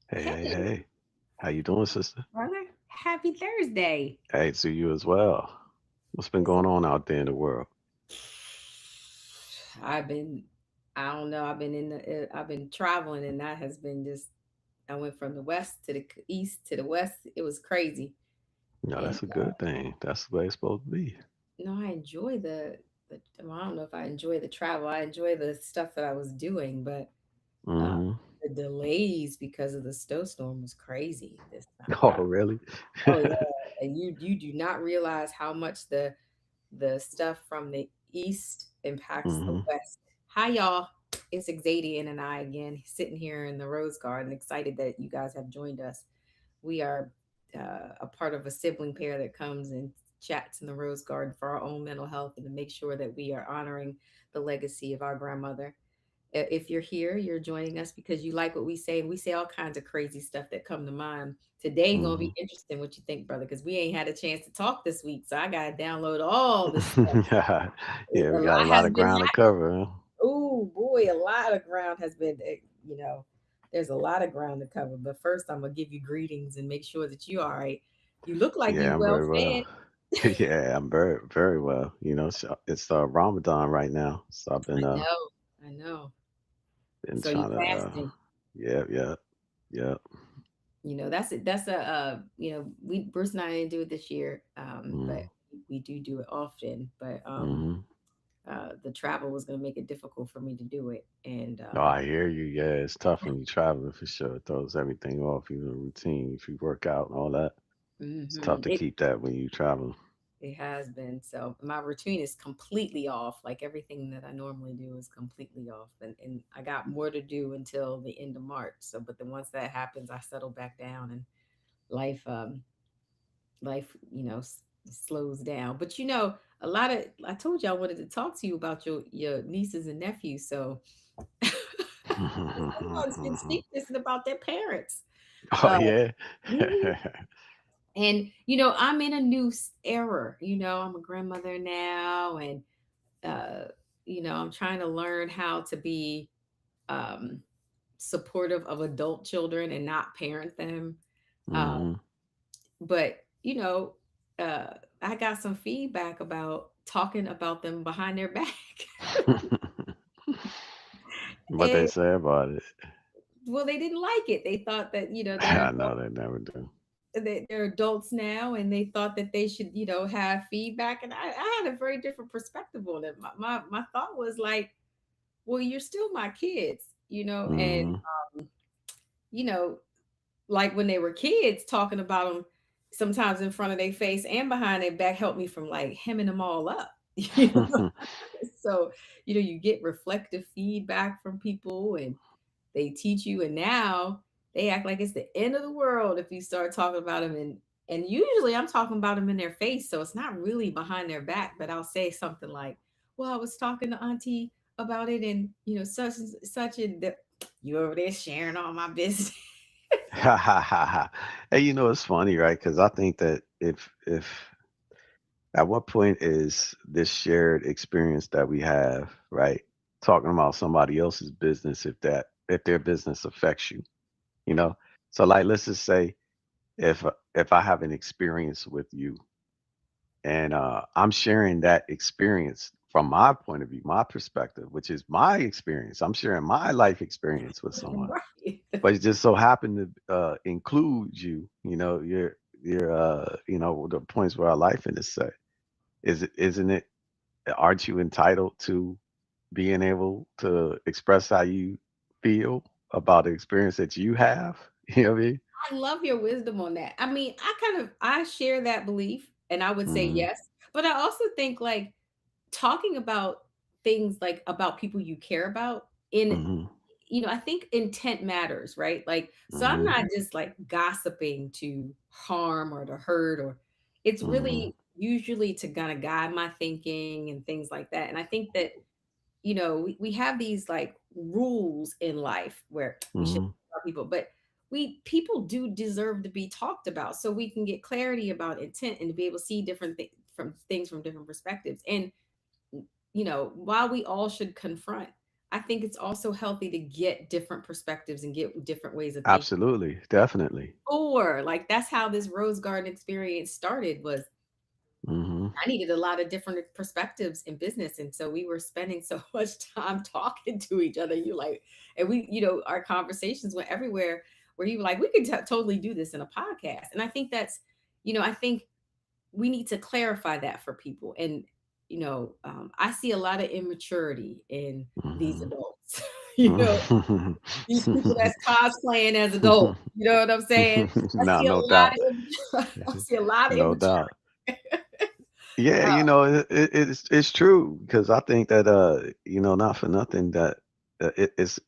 Hey, hey, Hey, hey. How you doing, sister? brother. Happy Thursday. Hey, to you as well. What's been going on out there in the world? I've been, I don't know, I've been traveling and that has been just, I went from the west to the east to the west. It was crazy. No, And that's a good thing. That's the way it's supposed to be. I enjoy well, I don't know if I enjoy the travel. I enjoy the stuff that I was doing, but uh, Hmm. the delays because of the snowstorm was crazy this time. Oh, really? Oh yeah, and you do not realize how much the stuff from the east impacts the Hmm. west. Hi y'all, it's Xadian and I again sitting here in the Rose Garden, excited that you guys have joined us. We are a part of a sibling pair that comes and chats in the Rose Garden for our own mental health and to make sure that we are honoring the legacy of our grandmother. If you're here, you're joining us because you like what we say, and we say all kinds of crazy stuff that come to mind. Today gonna Hmm. be interesting. What you think, brother? Because we ain't had a chance to talk this week, so I gotta download all this stuff. Yeah, A we got a lot lot has of been ground to cover, huh? Oh boy, a lot of ground has been, there's a lot of ground to cover. But first, I'm gonna give you greetings and make sure that you're all right. You look like Yeah, you I'm well very well. fed. Yeah, I'm very, very well. It's Ramadan right now, so I've I know, I know. been So you trying to fasting. yeah, yeah, yeah. That's it. That's a we Bruce and I didn't do it this year, but Mm-hmm. we do it often. But Mm-hmm. the travel was gonna make it difficult for me to do it, and Oh, I hear you. Yeah, it's tough when you're traveling for sure. It throws everything off, even the routine. If you work out and all that, it's tough to it keep that when you travel. It has been. So my routine is completely off. Like everything that I normally do is completely off. And I got more to do until the end of March. So but then once that happens, I settle back down and life life, slows down. But a lot of I told you I wanted to talk to you about your nieces and nephews. So someone's been secreting about their parents. Oh Uh, yeah. mhm. And I'm in a new era. I'm a grandmother now, and uh, I'm trying to learn how to be um, supportive of adult children and not parent them. Uh, Hmm. but I got some feedback about talking about them behind their back, What they and say about it, well, they didn't like it. They thought that I know they never do. they're adults now, and they thought that they should have feedback. And I had a very different perspective on it. My thought was like, well, you're still my kids, and Hmm. you know, like when they were kids, talking about them sometimes in front of their face and behind their back helped me from like hemming them all up. So, you get reflective feedback from people and they teach you, and now they act like it's the end of the world if you start talking about them. And usually I'm talking about them in their face, so it's not really behind their back, but I'll say something like, well, I was talking to auntie about it, and such and such, and you over there sharing all my business. Hey, it's funny, right? Because I think that if at what point is this shared experience that we have, right? Talking about somebody else's business if their business affects you, you know? So like let's just say if I have an experience with you and I'm sharing that experience from my point of view, my perspective, which is my experience. I'm sharing my life experience with someone, Right. but it just so happened to include you. Your the points where our life in is set. Isn't it? Aren't you entitled to being able to express how you feel about the experience that you have? You know what I mean? I love your wisdom on that. I mean, I share that belief and I would say Hmm. yes, but I also think like talking about things like about people you care about in Hmm. I think intent matters, right? Like, so I'm Hmm. not just like gossiping to harm or to hurt, or it's Hmm. really usually to kind of guide my thinking and things like that. And I think that we have these like rules in life where we should Hmm. talk about people, but we people do deserve to be talked about so we can get clarity about intent and to be able to see different things from different perspectives. And while we all should confront, I think it's also healthy to get different perspectives and get different ways of thinking. Absolutely, definitely. Or like that's how this rose garden experience started was Hmm. I needed a lot of different perspectives in business. And so we were spending so much time talking to each other. You like, and we, our conversations went everywhere where you were like, we could totally do this in a podcast. And I think that's, I think we need to clarify that for people. And, I see a lot of immaturity in these Hmm. adults, you know, these people that's cosplaying as adults. You know what I'm saying? I No, see a no lot doubt. I see a lot of No immaturity. doubt. Yeah, Uh, it's true because I think that not for nothing that it's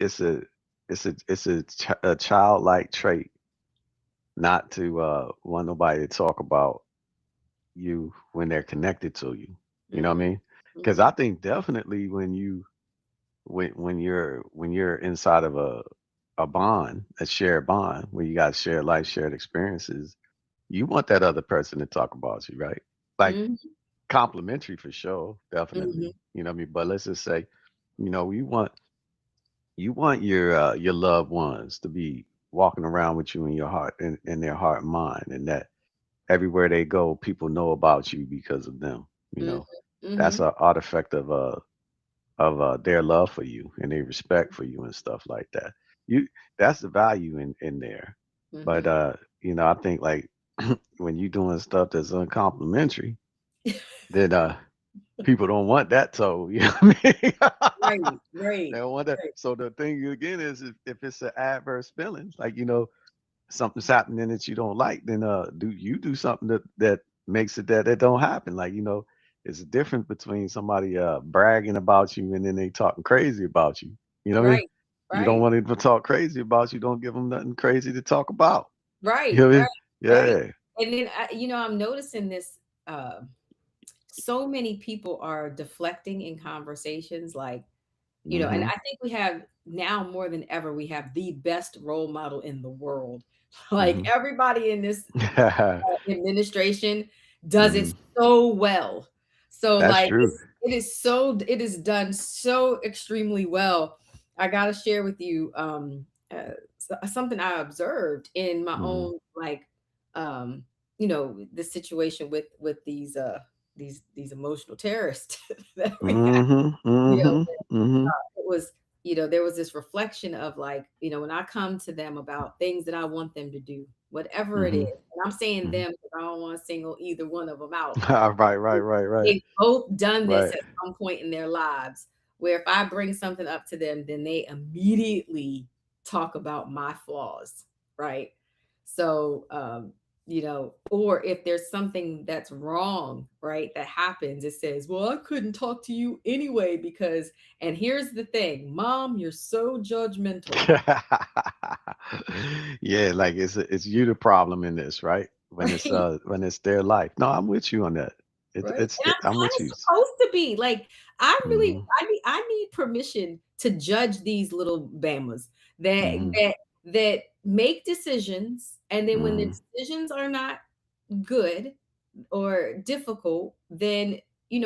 a childlike trait not to want nobody to talk about you when they're connected to you. You know what I mhm, mean? Because I mhm, think definitely when you're inside of a bond, a shared bond, where you got shared life, shared experiences, you want that other person to talk about you, right? Like mhm, complimentary for sure, definitely. mhm. You know what I mean? But let's just say, you want your loved ones to be walking around with you in your heart in their heart and mind, and that everywhere they go, people know about you because of them. You Mhm, know, that's mhm, an artifact of their love for you and their respect for you and stuff like that. You That's the value in there. But mhm. I think like when you doing stuff that's uncomplimentary, then people don't want that told. You know what I mean? Right, They right, don't want that. right, So the thing again is if it's an adverse feeling, like something's happening that you don't like, then do something that makes it that don't happen. Like it's a difference between somebody bragging about you and then they talking crazy about you. You know what I mean? right, You don't right, want people to talk crazy about you. Don't give them nothing crazy to talk about. You right, know what I right, mean? right. Yeah. And then, I'm noticing this. So many people are deflecting in conversations, like, and Hmm. I think we have now more than ever, we have the best role model in the world. Like Hmm. everybody in this administration does it Hmm. so well. So That's like true. it is done so extremely well. I gotta share with you something I observed in my Hmm. own like um the situation with these emotional terrorists that we have. Hmm. You know, Hmm. Hmm. it was there was this reflection of like when I come to them about things that I want them to do, whatever it is, Hmm. and I'm saying Hmm. them because I don't want to single either one of them out. Right, right, right, right, They've both done this right. at some point in their lives where if I bring something up to them, then they immediately talk about my flaws, right? So, or if there's something that's wrong, right, that happens, it says, well, I couldn't talk to you anyway because, and here's the thing, mom, you're so judgmental. Yeah, like it's you the problem in this, right? Right? When it's their life. No, I'm with you on that. Right? And I'm I'm kind with of you. supposed to be like, Hmm. I need permission to judge these little bamas that Hmm. that make decisions, and then when the Hmm. decisions are not good or difficult, then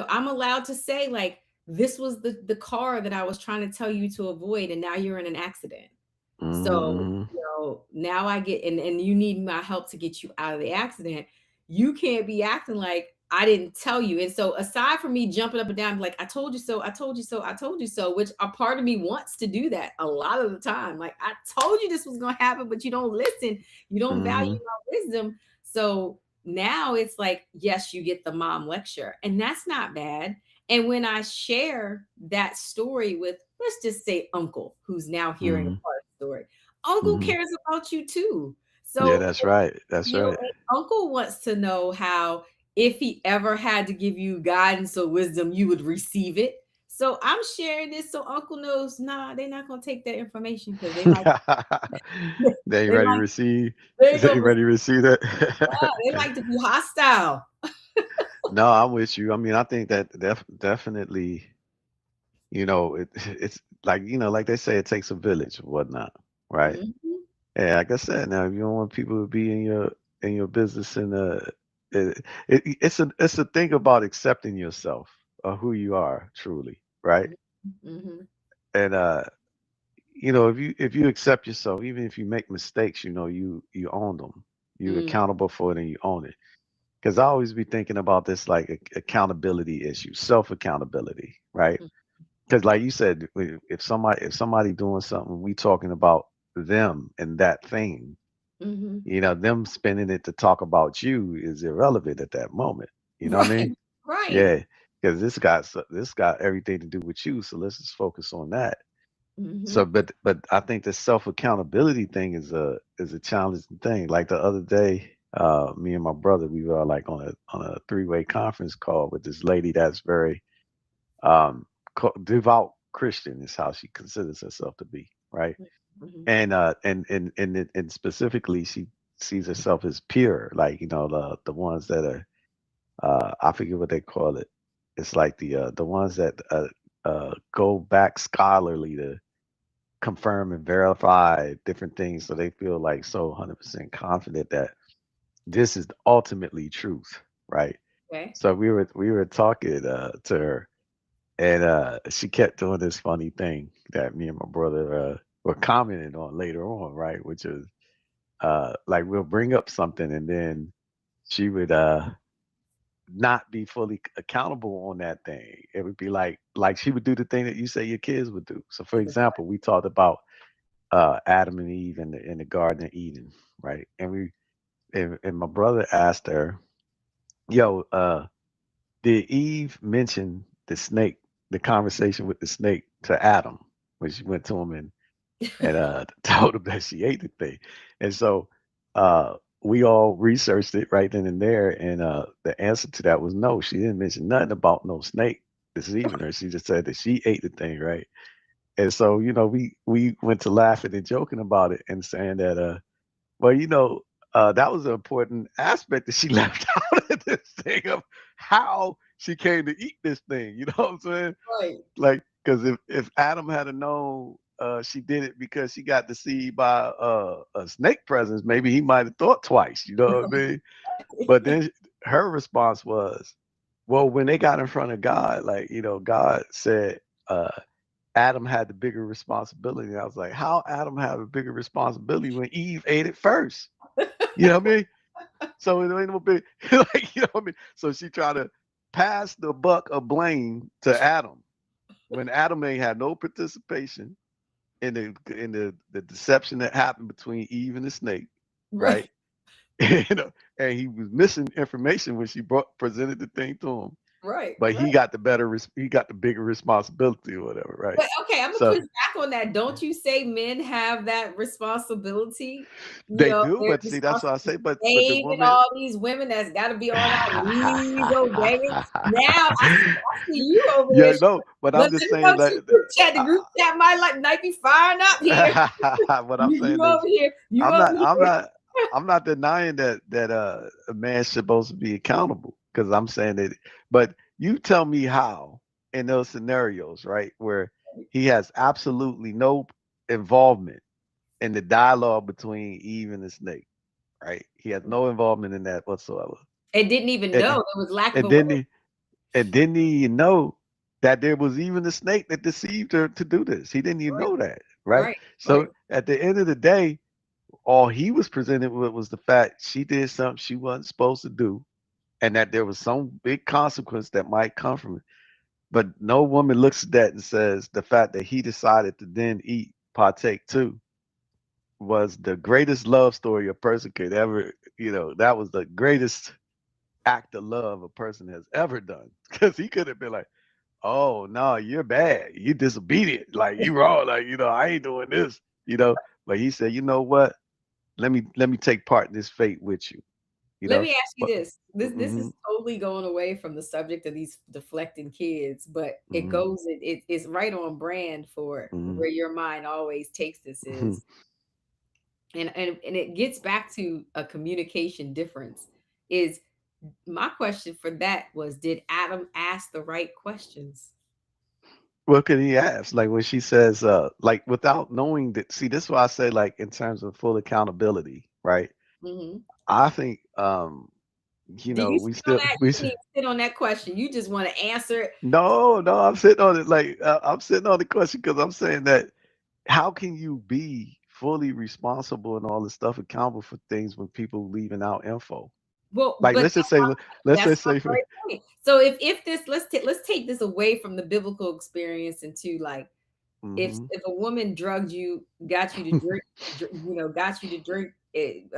I'm allowed to say like, this was the car that I was trying to tell you to avoid, and now you're in an accident. So, Hmm. now I get, and you need my help to get you out of the accident. You can't be acting like I didn't tell you. And so, aside from me jumping up and down, like, I told you so, I told you so, I told you so, which a part of me wants to do that a lot of the time. Like, I told you this was going to happen, but you don't listen. You don't value Hmm. my wisdom. So now it's like, yes, you get the mom lecture, and that's not bad. And when I share that story with, let's just say, Uncle, who's now hearing a Hmm. part of the story, Uncle Hmm. cares about you too. Yeah, So, that's right. That's right. and Uncle wants to know how, if he ever had to give you guidance or wisdom, you would receive it. So I'm sharing this so Uncle knows, nah, they're not gonna take that information because they might, They ain't they ready to like, receive. they ain't They gonna, ain't ready to receive that. they like to be hostile. No, I'm with you. I mean, I think that definitely, it's like, like they say, it takes a village or whatnot, right? Mhm. Yeah, like I said, now if you don't want people to be in your business, and it's a thing about accepting yourself or who you are truly, right? Mhm. And if you accept yourself, even if you make mistakes, you own them. You're Mm, accountable for it and you own it. Because I always be thinking about this like accountability issue, self accountability, right? mm, Because like you said, if somebody doing something, we talking about them and that thing. mhm. Them spending it to talk about you is irrelevant at that moment. You know what I Right, mean? right. Yeah, because this got everything to do with you. So let's just focus on that. So, Mhm. but I think the self accountability thing is a challenging thing. Like the other day, me and my brother, we were like on a three-way conference call with this lady that's very um devout Christian is how she considers herself to be, right? Mhm. And specifically, she sees herself as pure, like the ones that are I forget what they call it. It's like the ones that go back scholarly to confirm and verify different things, so they feel like so 100% confident that this is ultimately truth, right? Okay. So we were talking to her, and she kept doing this funny thing that me and my brother were commenting on later on, right? Which is like we'll bring up something and then she would not be fully accountable on that thing. It would be like she would do the thing that you say your kids would do. So for example, we talked about Adam and Eve in the Garden of Eden, right? And my brother asked her, "Yo, did Eve mention the snake, the conversation with the snake to Adam when she went to him and told him that she ate the thing?" And so we all researched it right then and there, and the answer to that was no. She didn't mention nothing about no snake deceiving her. She just said that she ate the thing, right? And so we went to laughing and joking about it and saying that well, that was an important aspect that she left out of this thing of how she came to eat this thing. You know what I'm saying? Right. Like, because if Adam had known she did it because she got deceived by a snake presence, maybe he might have thought twice. You know what I mean? But then her response was, well, when they got in front of God, like, God said, Adam had the bigger responsibility. And I was like, how Adam have a bigger responsibility when Eve ate it first? You know what I mean? So it ain't no big, like, what I mean? So she tried to pass the buck of blame to Adam when Adam ain't had no participation in the deception that happened between Eve and the snake, right? Right. And he was missing information when she presented the thing to him. Right. But Right. he got the bigger responsibility or whatever, right? But okay, I'm gonna So push back on that. Don't you say men have that responsibility? they do, They're but see, that's what I responsible say. for But the saving woman, all these women that's got to be on our knees obeying. Now I see you over here. yeah, no, but But I'm let just me know saying what that. you group chat. The group chat might be firing up here. What I'm You saying over is, here. You I'm over not, I'm here. not, I'm not denying that a man's supposed to be accountable because I'm saying that. But you tell me how in those scenarios, right, where he has absolutely no involvement in the dialogue between Eve and the snake, right? He has no involvement in that whatsoever, And didn't even know and there was lack of and awareness. didn't he even know that there was even a snake that deceived her to do this? He didn't even Right. know that, right? Right. So Right. at the end of the day, all he was presented with was the fact she did something she wasn't supposed to do, and that there was some big consequence that might come from it. But no woman looks at that and says the fact that he decided to then partake too, was the greatest love story a person could ever, that was the greatest act of love a person has ever done. Because he could have been like, oh no, you're bad. You disobedient. Like you wrong. Like, I ain't doing this, you know. But he said, you know what? Let me take part in this fate with you, you Let know. me ask you But this. This mm-hmm, is totally going away from the subject of these deflecting kids, but mm-hmm, it's right on brand for mm-hmm, where your mind always takes this mm-hmm. is. And it gets back to a communication difference. Is my question for that was, did Adam ask the right questions? What could he ask? Like when she says, like without knowing that, see, this is why I say, like, in terms of full accountability, right? Hmm. I think Did you We sit on still that? we You s- didn't even sit on that question. You just want to answer it. no, I'm sitting on it like I'm sitting on the question because I'm saying that how can you be fully responsible and all this stuff accountable for things when people leaving out info? Well, Like but let's that's just my say for great point. So if this let's take this away from the biblical experience into like hmm if a woman drugged you, got you to drink, got you to drink it,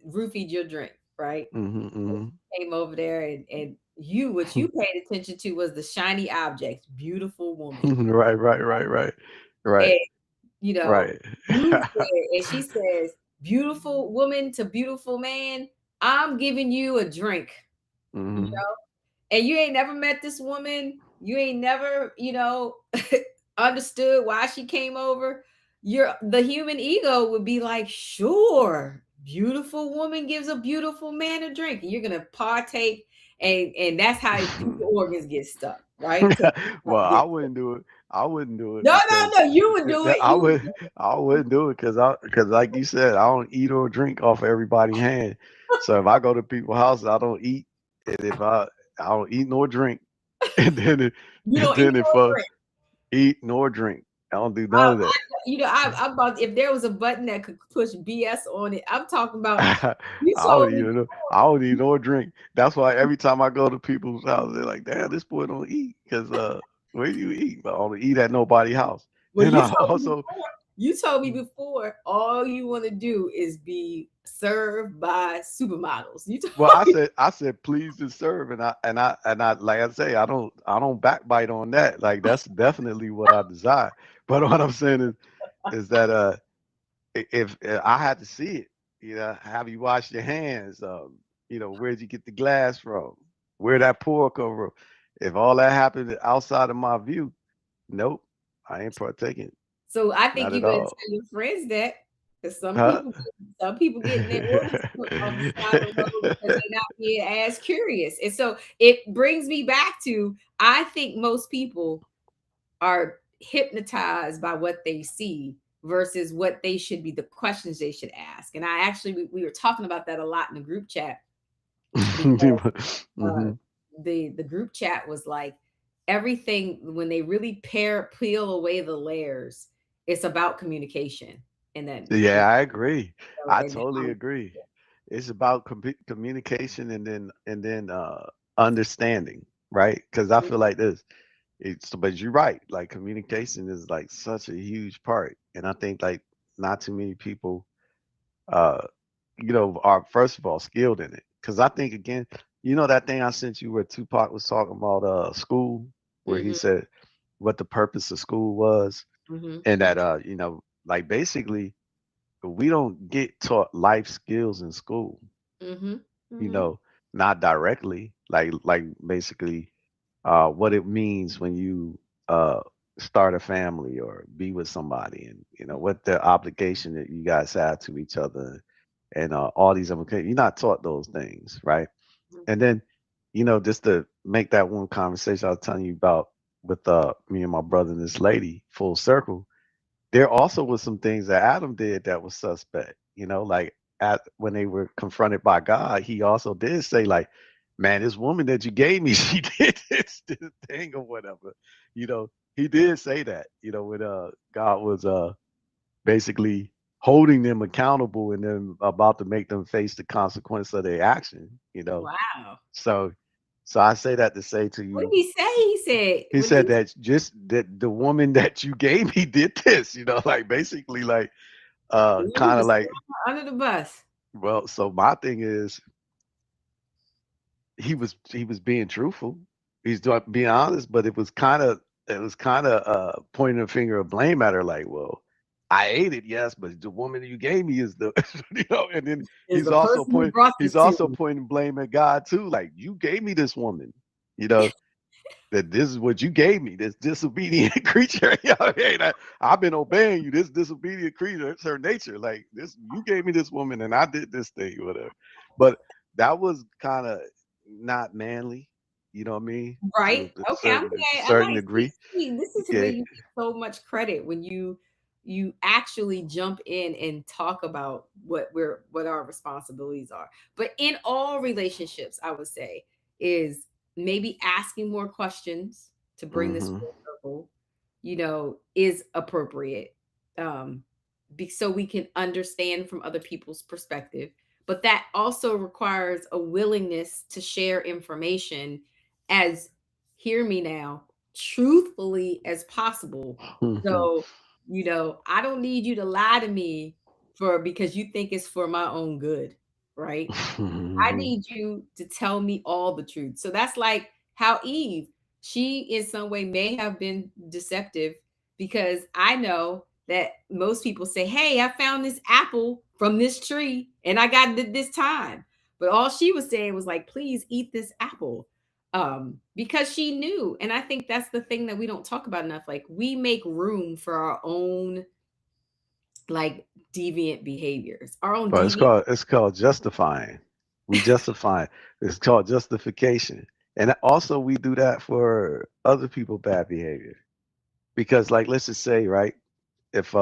roofied your drink, right? hmm Came over there and you what you paid attention to was the shiny objects, beautiful woman. right, right, right, right, right, And you know, right. you said, and she says, beautiful woman to beautiful man, I'm giving you a drink. You hmm know, and you ain't never met this woman, you ain't never, understood why she came over, the human ego would be like, sure, beautiful woman gives a beautiful man a drink, and you're gonna partake, and that's how people organs get stuck, right? So Well, get I wouldn't do it. I wouldn't do it no, no, because no, you would do it. I You would would I wouldn't do it because like you said, I don't eat or drink off everybody's hand. So if I go to people's houses, I don't eat, and if I don't eat nor drink, and then you and don't eat then if no drink. eat nor drink, I don't do I, none of that. I'm about if there was a button that could push BS on it, I'm talking about I you don't told me even I don't eat nor drink. That's why every time I go to people's houses, they're like, "Damn, this boy don't eat." Because where do you eat? I don't eat at nobody's house. well, And I also, you told me before, all you want to do is be served by supermodels. You told well, I said please to serve, and I like I say, I don't backbite on that. Like that's definitely what I desire. But what I'm saying is that if I had to see it, have you washed your hands? Where'd you get the glass from? Where that pour come from? If all that happened outside of my view, nope, I ain't partaking. so I think Not you at better all. tell your friends that because Huh? some people getting their organs put off the side of the road because they're not being as curious. And so it brings me back to I think most people are hypnotized by what they see versus what they should be the questions they should ask. And I actually we were talking about that a lot in the group chat because uh, hmm the group chat was like everything when they really peel away the layers, it's about communication. And then Yeah, I agree. I and totally agree. It's about communication and then understanding, right? Because I feel like this. But you're right. Like communication is like such a huge part, and I think like not too many people, uh, are first of all skilled in it. Because I think again, that thing I sent you where Tupac was talking about school, where he hmm said what the purpose of school was, hmm and that like basically we don't get taught life skills in school, hmm you hmm know, not directly, like basically what it means when you start a family or be with somebody, and what the obligation that you guys have to each other, and all these other you're not taught those things, right? And then just to make that one conversation I was telling you about with me and my brother and this lady full circle, there also was some things that Adam did that was suspect, like when they were confronted by God, he also did say, like, man, this woman that you gave me, she did this thing or whatever. He did say that, when God was basically holding them accountable and then about to make them face the consequence of their action, Wow. So I say that to say to What did you, he say? He said, he what did said he that just that the woman that you gave me did this, like basically like you kind of just like, threw her under the bus. well, so my thing is he was being truthful. He's being honest, but it was kind of pointing a finger of blame at her, like, well, I ate it, yes, but the woman you gave me is the, and then Is the person who brought he's this to also me. pointing blame at God too, like you gave me this woman, you know, that this is what you gave me, this disobedient creature. I've been obeying you, this disobedient creature. It's her nature. Like this, you gave me this woman, and I did this thing, whatever. But that was kind of not manly. You know what I mean? To Right. a Okay. I'm certain glad. I certain like degree. see, this is where Yeah. you get so much credit when you you actually jump in and talk about what our responsibilities are. But in all relationships, I would say is maybe asking more questions to bring this Hmm. full circle, is appropriate. Um, so we can understand from other people's perspective. But that also requires a willingness to share information as, hear me now, truthfully as possible. So, I don't need you to lie to me because you think it's for my own good, right? I need you to tell me all the truth. So that's like how Eve, she in some way may have been deceptive, because I know that most people say, "Hey, I found this apple from this tree and I got it this time." But all she was saying was like, "Please eat this apple." Because she knew. And I think that's the thing that we don't talk about enough. Like, we make room for our own, like, deviant behaviors, our own But deviant. it's called justifying. We justify. It's called justification. And also we do that for other people bad behavior. Because like let's just say, right, if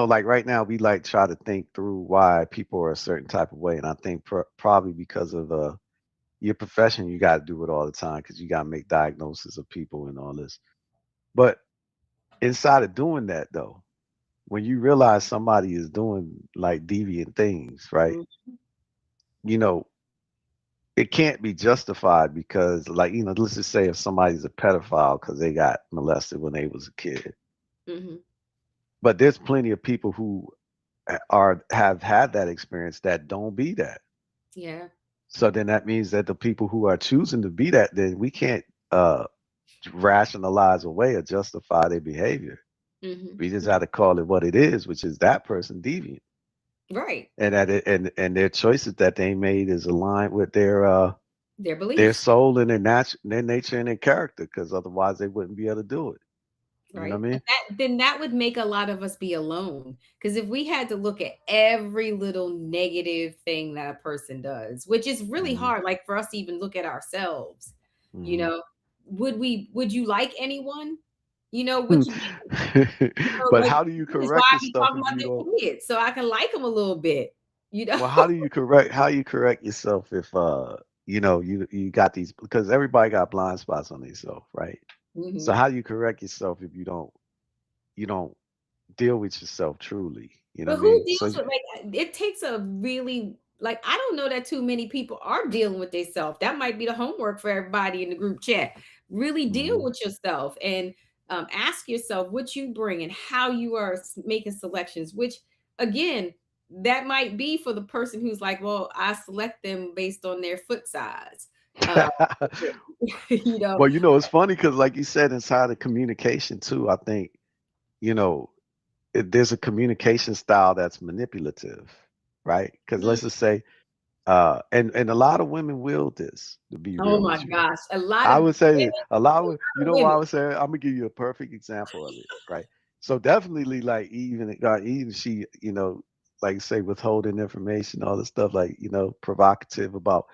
like right now we like try to think through why people are a certain type of way. And I think probably because of your profession, you got to do it all the time because you got to make diagnosis of people and all this. But inside of doing that though, when you realize somebody is doing like deviant things, right? You know, it can't be justified because, like, let's just say if somebody's a pedophile because they got molested when they was a kid. Mhm. But there's plenty of people who have had that experience that don't be that. Yeah. So then that means that the people who are choosing to be that, then we can't rationalize away or justify their behavior. Mhm. We just have to call it what it is, which is that person deviant, Right. and that and their choices that they made is aligned with Their their beliefs. soul and their nature and their character, because otherwise they wouldn't be able to do it. You know Right. what I But mean? that would make a lot of us be alone. Because if we had to look at every little negative thing that a person does, which is really Hmm. hard, like for us to even look at ourselves, you Hmm. know, would you like anyone? Would you But like, how do you this is why correct I be yourself talking if about you don't? their kids, so I can like them a little bit, you know? Well, how you correct yourself if you got these, because everybody got blind spots on themselves, right? So Mhm. how do you correct yourself if you don't deal with yourself truly? You know But what I who mean? So deals with, like, it takes a really, like, I don't know that too many people are dealing with themselves. That might be the homework for everybody in the group chat. Really deal mhm. with yourself and ask yourself what you bring and how you are making selections, which, again, that might be for the person who's like, well, I select them based on their foot size. Uh, you know, Well, it's funny because, like you said, inside of communication too, I think you know there's a communication style that's manipulative, right? Because mm, let's just say, and a lot of women will this. To be oh real my with you, gosh, a lot I of would say women, that a lot a of, lot of why women. I would say, I'm gonna give you a perfect example of it, right? So definitely, like even she, like say withholding information, all this stuff, like provocative about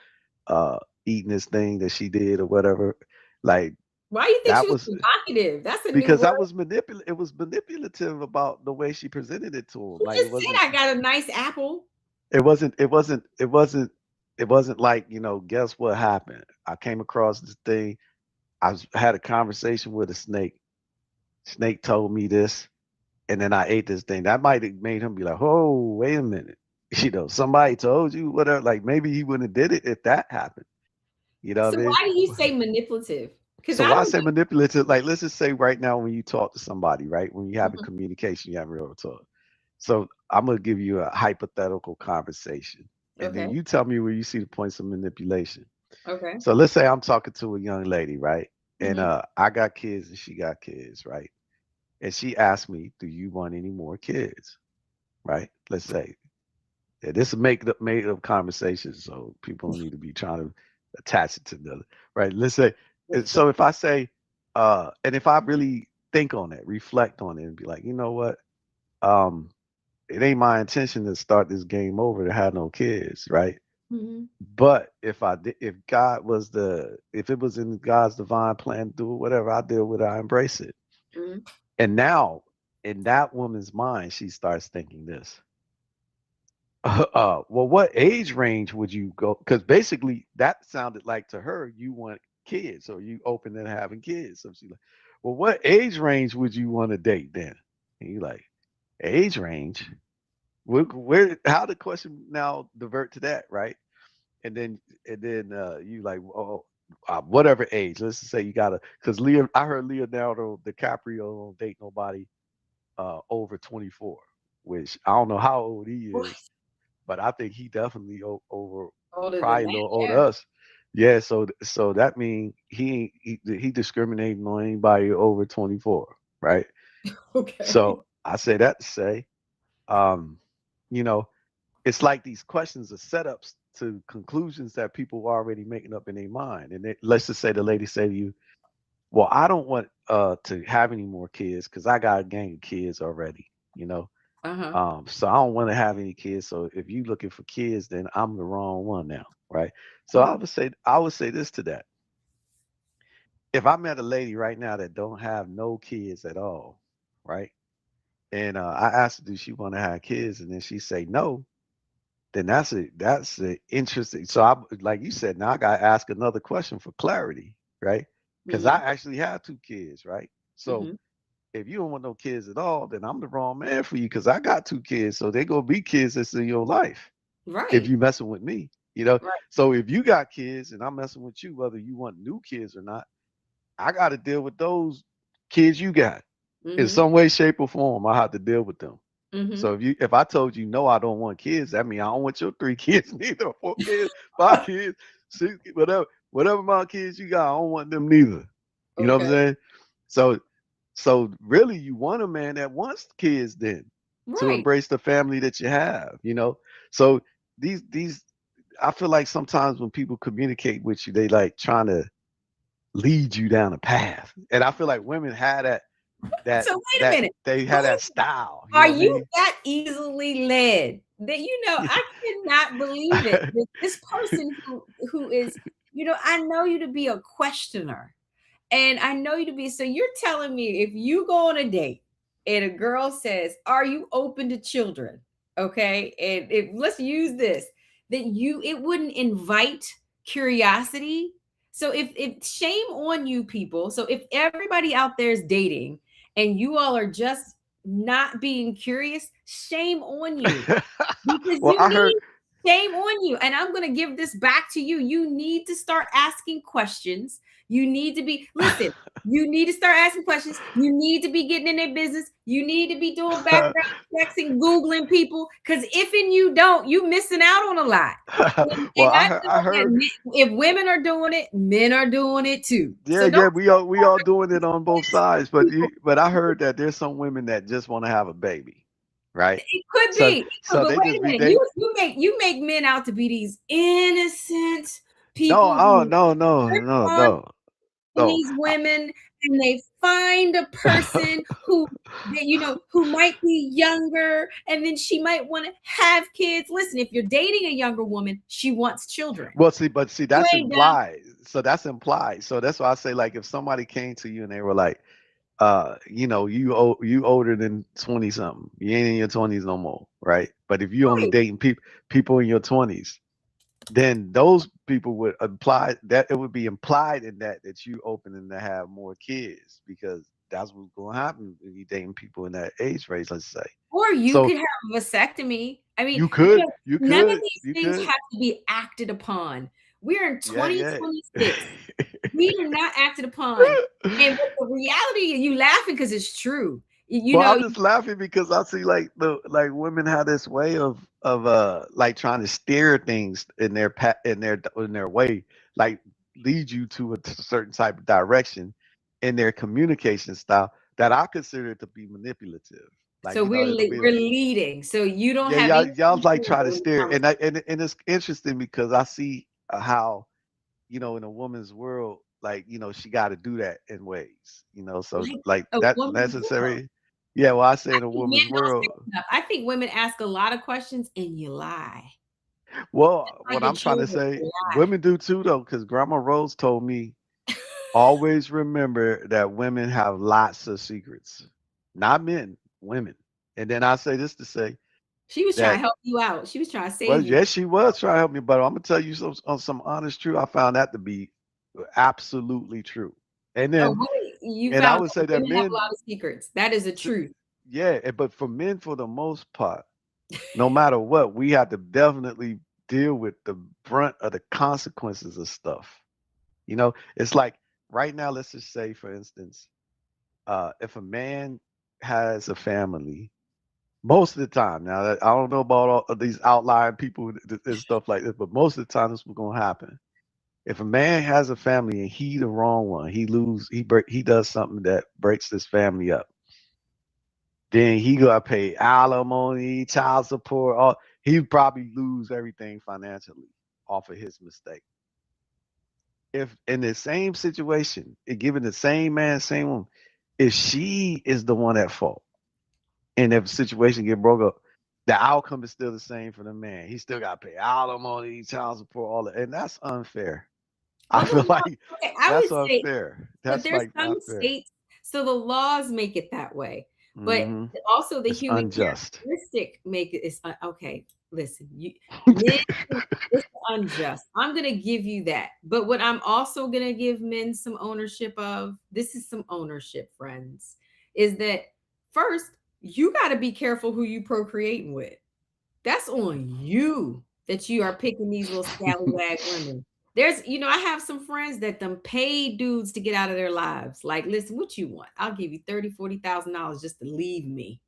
uh eating this thing that she did or whatever, like Why do you think she that was was provocative? That's a new because word. that was it was manipulative about the way she presented it to him. She Like just said, I got a nice apple. it wasn't like, guess what happened? I came across this thing. Had a conversation with a snake. Snake told me this, and then I ate this thing. That might have made him be like, "Oh, wait a minute." Somebody told you whatever. Like maybe he wouldn't have did it if that happened. You know So what I mean? why do you say manipulative? Because So I why don't say manipulative? Like let's just say right now when you talk to somebody, right? When you having Mhm. communication, you having real talk. So I'm gonna give you a hypothetical conversation, and then Okay. you tell me where you see the points of manipulation. Okay. So let's say I'm talking to a young lady, right? And Mhm. I got kids and she got kids, right? And she asked me, "Do you want any more kids?" Right? Let's say, yeah, this is made up conversation, so people don't need to be trying to attach it to the right. Let's say, so if I say, and if I really think on it, reflect on it, and be like, you know what, um, it ain't my intention to start this game over to have no kids, right? Mhm. But if I did, if it was in God's divine plan to do it, whatever I deal with, I embrace it. Mhm. And now, in that woman's mind, she starts thinking this. Well, what age range would you go? Because basically, that sounded like to her you want kids, or you open to having kids. So she's like, "Well, what age range would you want to date then?" And you like, age range? Where? How the question now divert to that, right? And then you like, oh, whatever age. Let's just say you gotta, because I heard Leonardo DiCaprio don't date nobody over 24, which I don't know how old he What? is, but I think he definitely over, Older than probably a that? little older Yeah. us. Yeah, so that means he discriminating on anybody over 24, right? Okay. So I say that to say, um, you know, it's like these questions are setups to conclusions that people are already making up in their mind. And let's just say the lady say to you, "Well, I don't want to have any more kids because I got a gang of kids already." You know, Uh-huh. so I don't want to have any kids. So if you're looking for kids, then I'm the wrong one now, right? So Uh-huh. I would say this to that. If I met a lady right now that don't have no kids at all, right? And I asked her, do she want to have kids? And then she say no, then that's a interesting. So I, like you said, now I gotta ask another question for clarity, right? Because I Mhm. actually have two kids, right? So Mhm. if you don't want no kids at all, then I'm the wrong man for you because I got two kids. So they gonna be kids that's in your life if Right. you messing with me, you know. Right. So if you got kids and I'm messing with you, whether you want new kids or not, I got to deal with those kids you got in Mhm. some way, shape, or form. I have to deal with them. Mhm. So if I told you no, I don't want kids, that means I don't want your three kids neither, four kids, five kids, six, whatever amount of kids you got, I don't want them neither. You know what I'm Okay. saying? So so really, you want a man that wants kids then to Right. embrace the family that you have. You know, so these I feel like sometimes when people communicate with you, they like trying to lead you down a path, and I feel like women had So wait a that minute. they had Wait. that style. You Are know what I you mean? that easily led? That I cannot believe it. That this person who is, I know you to be a questioner. And I know you to be, so you're telling me if you go on a date and a girl says, "Are you open to children?" Okay. And if let's use this, that it wouldn't invite curiosity. So if shame on you people. So if everybody out there is dating and you all are just not being curious, shame on you. Because Well, I heard. shame on you. And I'm going to give this back to you. You need to start asking questions. You need to be, listen, you need to start asking questions. You need to be getting in their business. You need to be doing background checks and Googling people. Because if and you don't, you missing out on a lot. Well, And I I know that heard. if women are doing it, men are doing it too. Yeah, So don't yeah, we all doing it on both sides, but people. but I heard that there's some women that just want to have a baby, right? It could So be, so but they wait just a be minute. they. You make men out to be these innocent No, people oh who no, no, rip no, on no, no. these women, and they find a person who who might be younger, and then she might want to have kids. Listen, if you're dating a younger woman, she wants children. Well, see, You that's ain't down. implied. So that's implied. So that's why I say, like, if somebody came to you and they were like, you older than 20 something, you ain't in your 20s no more, right? But if you only Right. dating people in your 20s, then those people would imply that it would be implied in that you opening to have more kids because that's what's going to happen when you dating people in that age range, let's say. Or you So could have a vasectomy. I mean, you could, you none of could, these you things could, have to be acted upon. We're in yeah, yeah. 2026. We are not acted upon. And what the reality, you laughing because it's true. You Well, know, I'm just laughing because I see like the like women have this way of like trying to steer things in their way, like lead you to a certain type of direction in their communication style that I consider to be manipulative. Like so it'll be we're like, leading. So you don't yeah, have y'all any y'all like control try to over the steer, conversation. and it's interesting because I see how in a woman's world, like, she got to do that in ways, so Like like a that woman's world. necessary. Yeah, well, I say I in a think men woman's don't say world. enough. I think women ask a lot of questions and you lie. Well, Like what your I'm trying to children, say, you lie. women do too, though, because Grandma Rose told me always remember that women have lots of secrets, not men. women. And then I say this to say She was trying to that, help you out. She was trying to well, save you. yes, she was trying to help me, but I'm gonna tell you some honest truth. I found that to be absolutely true. And Oh, then, wait, you and I found would say that that women have a men, lot of secrets. That is a s- truth. yeah, but for men, for the most part, no matter what, we have to definitely deal with the brunt of the consequences of stuff. It's like right now, let's just say, for instance, if a man has a family, most of the time, now I don't know about all of these outlying people and stuff like this, but most of the time, this is going to happen. If a man has a family and he the wrong one, he does something that breaks this family up, then he gotta pay alimony, child support. All he probably lose everything financially off of his mistake. If in the same situation, given the same man, same woman, if she is the one at fault, and if the situation get broke up, the outcome is still the same for the man. He still got to pay alimony, child support, all that, and that's unfair. I Well, the feel law, like okay, I that's would say, unfair. but That's there's like some not fair. states, so the laws make it that way, but Hmm. also the It's human unjust. characteristic make it is okay. Listen, men, it's unjust. I'm gonna give you that, but what I'm also gonna give men some ownership of, this is some ownership, friends, is that first you got to be careful who you procreating with. That's on you that you are picking these little scallywag women. I have some friends that them paid dudes to get out of their lives. Like, listen, what you want? I'll give you 30, $40,000 just to leave me.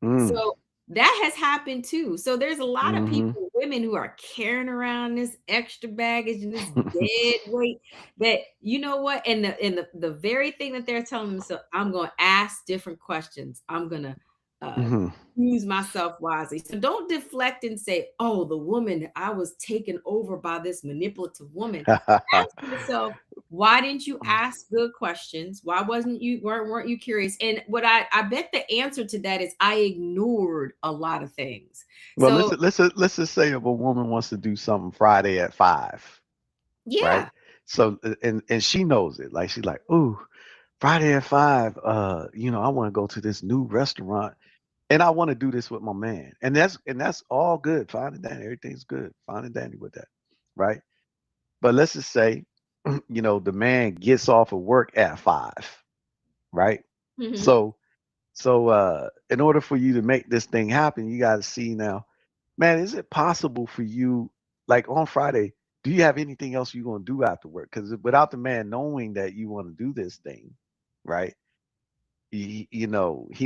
Mm. So that has happened too. So there's a lot of Hmm. people, women who are carrying around this extra baggage and this dead weight that you know what? And the very thing that they're telling themselves, I'm gonna ask different questions. I'm gonna uh Hmm. use myself wisely. So don't deflect and say, oh, the woman, I was taken over by this manipulative woman. Ask yourself, why didn't you ask good questions? Why weren't you curious? And what I bet the answer to that is I ignored a lot of things. Well, So let's just say if a woman wants to do something Friday at 5, right? yeah. So and she knows it. Like she's like, "Ooh, Friday at 5, I want to go to this new restaurant and I want to do this with my man." And that's all good. Fine and dandy. Everything's good. Fine and dandy with that. Right? But let's just say, the man gets off of work at 5, right? Mhm. So so in order for you to make this thing happen, you got to see now, man, is it possible for you, like on Friday, do you have anything else you're going to do after work? Because without the man knowing that you want to do this thing, right? He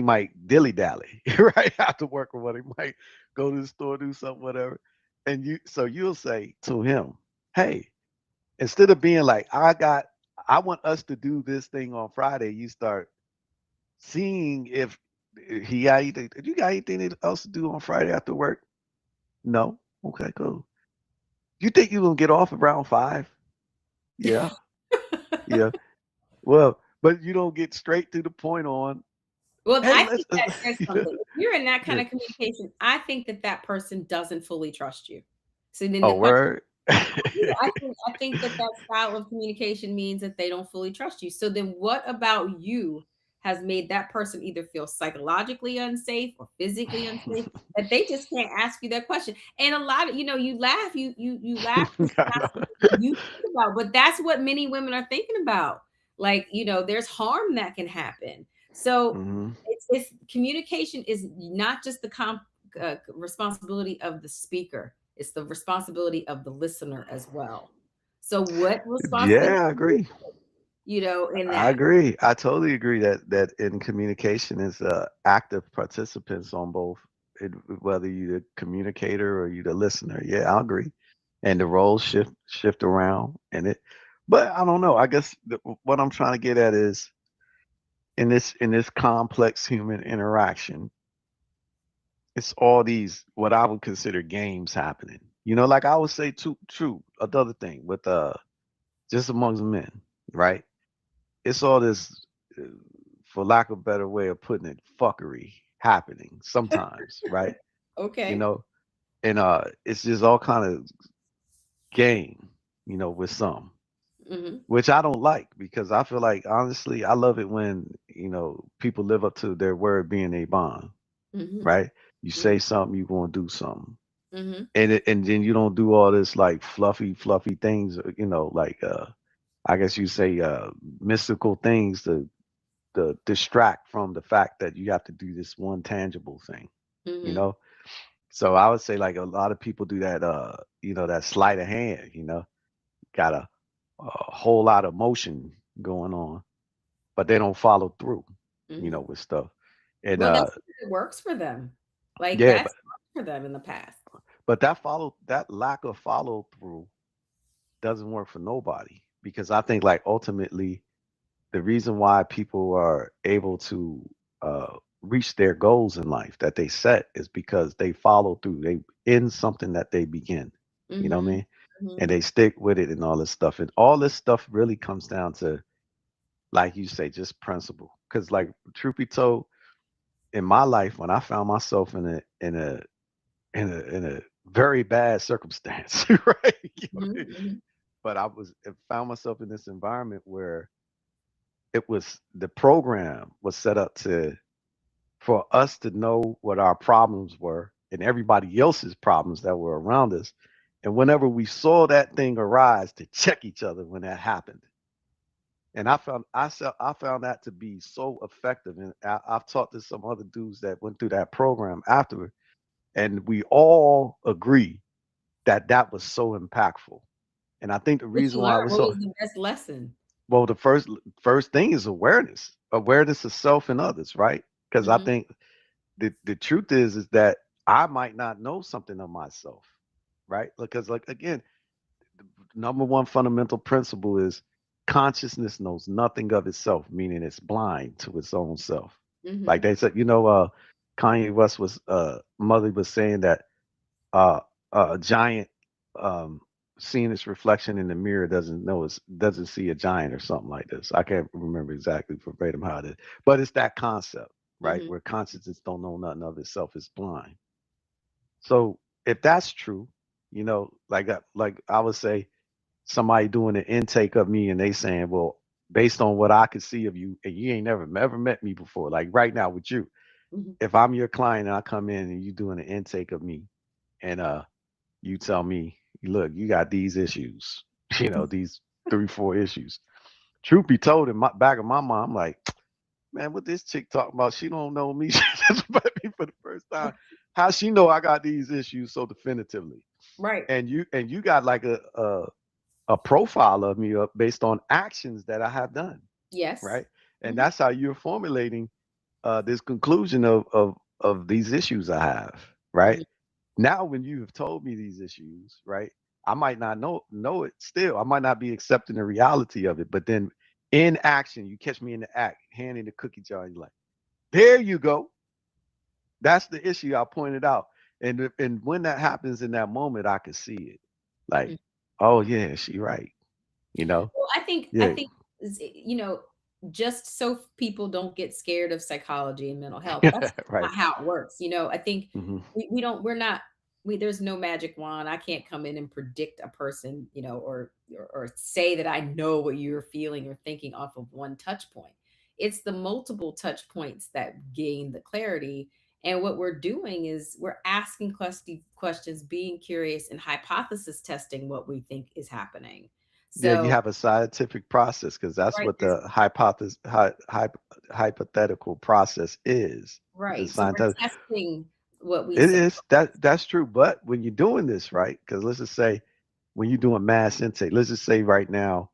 might dilly dally right after work or what. He might go to the store, do something, whatever. So you'll say to him, hey, instead of being like, I want us to do this thing on Friday, you start seeing if he got anything. You got anything else to do on Friday after work? No. Okay, cool. You think you're gonna get off around 5? Yeah, yeah. Well, but you don't get straight to the point on. Well, Hey, I let's. think that says something. If you're in that kind Yeah. of communication, I think that that person doesn't fully trust you. So then the Oh, question, word. yeah, I think that that style of communication means that they don't fully trust you. So then what about you has made that person either feel psychologically unsafe or physically unsafe that they just can't ask you that question? And a lot of, you laugh, you laugh. It's I not know. something you think about, but that's what many women are thinking about. Like, there's harm that can happen. So Hmm. it's communication is not just the responsibility of the speaker, it's the responsibility of the listener as well. So what responsibility Yeah, I do you agree. take, in I that? agree. I totally agree that in communication is active participants on both, whether you're the communicator or you're the listener. Yeah, I agree. And the roles shift around, but I don't know. I guess what I'm trying to get at is in this complex human interaction, it's all these what I would consider games happening. Like I would say, true. Another thing with just amongst men, right? It's all this, uh, for lack of a better way of putting it, fuckery happening sometimes, right? You Okay. know, and it's just all kind of game, with some, Hmm. which I don't like because I feel like honestly, I love it when people live up to their word being a bond, Mhm. right? You say Mhm. something, you're gonna do something. Mhm. And then you don't do all this like fluffy things, like I guess you say mystical things to distract from the fact that you have to do this one tangible thing, you Mhm. know? So I would say like a lot of people do that that sleight of hand, got a whole lot of motion going on, but they don't follow through, Mhm. with stuff. And Well, that's because it works for them. Like, yeah, that's worked for them in the past. but that lack of follow through doesn't work for nobody because I think like ultimately the reason why people are able to reach their goals in life that they set is because they follow through. They end something that they begin. You know what I Mhm. mean? And Mhm. they stick with it and all this stuff. And all this stuff really comes down to, like you say, just principle. Because like truth be told, in my life, when I found myself in a very bad circumstance, right? You know what I Mhm. mean? Mhm. But I found myself in this environment where the program was set up to for us to know what our problems were and everybody else's problems that were around us. And whenever we saw that thing arise, to check each other when that happened. And I found that to be so effective. And I've talked to some other dudes that went through that program afterward, and we all agree that that was so impactful. And I think the What you reason why it learned? was What so was the best lesson? well, the first thing is awareness of self and others, right? Because I Mhm. think the truth is that I might not know something of myself, right? Because like again, the number one fundamental principle is consciousness knows nothing of itself, meaning it's blind to its own self. Like Mhm. they said, Kanye West was mother was saying that uh, a giant um, seeing its reflection in the mirror doesn't see a giant or something like this. I can't remember exactly verbatim how it is, but it's that concept, right? Mhm. Where consciousness don't know nothing of itself, it's blind. So if that's true, like I would say somebody doing an intake of me and they saying, well, based on what I could see of you, and you ain't never ever met me before, like right now with you, Mhm. if I'm your client and I come in and you doing an intake of me and you tell me, look, you got these issues, these 3, 4 issues. Truth be told, in my back of my mind, I'm like, man, what this chick talking about? She don't know me. She just met me for the first time. How she know I got these issues so definitively? Right. And you got like a profile of me based on actions that I have done, Yes. right? And Mhm. that's how you're formulating this conclusion of these issues I have, right? Mhm. Now, when you have told me these issues, right, I might not know it still. I might not be accepting the reality of it, but then in action, you catch me in the act, handing the cookie jar, and you're like, there you go. That's the issue I pointed out. And when that happens in that moment, I can see it. Like, Mhm. oh yeah, she right. You know? Well, I Yeah. think just so people don't get scared of psychology and mental health, that's Right. not how it works. I think Hmm. we don't we're not we there's no magic wand. I can't come in and predict a person, or say that I know what you're feeling or thinking off of one touch point. It's the multiple touch points that gain the clarity. And what we're doing is we're asking questions, being curious, and hypothesis testing what we think is happening. Yeah, you So, have a scientific process because that's right, what the hypothetical process is. It's a so we're scientific. testing what we It suppose. is that's true. But when you're doing this, right? Because let's just say when you're doing mass intake, let's just say right now,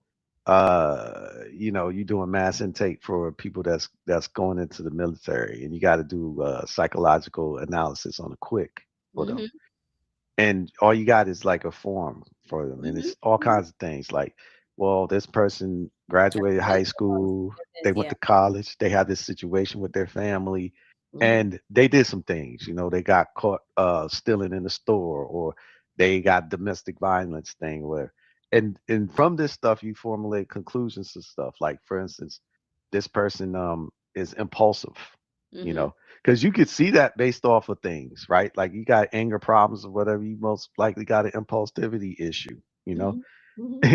you're doing mass intake for people that's going into the military, and you got to do psychological analysis on a quick for them. Mhm, And all you got is like a form for them, and mhm, it's all mhm. kinds of things like, well, this person graduated high school, they went Yeah. to college, they had this situation with their family, Mhm, and they did some things. They got caught stealing in the store, or they got domestic violence thing where, and from this stuff you formulate conclusions to stuff. Like for instance, this person is impulsive, you mhm, know because you could see that based off of things, right? Like you got anger problems or whatever, you most likely got an impulsivity issue. mhm, mhm,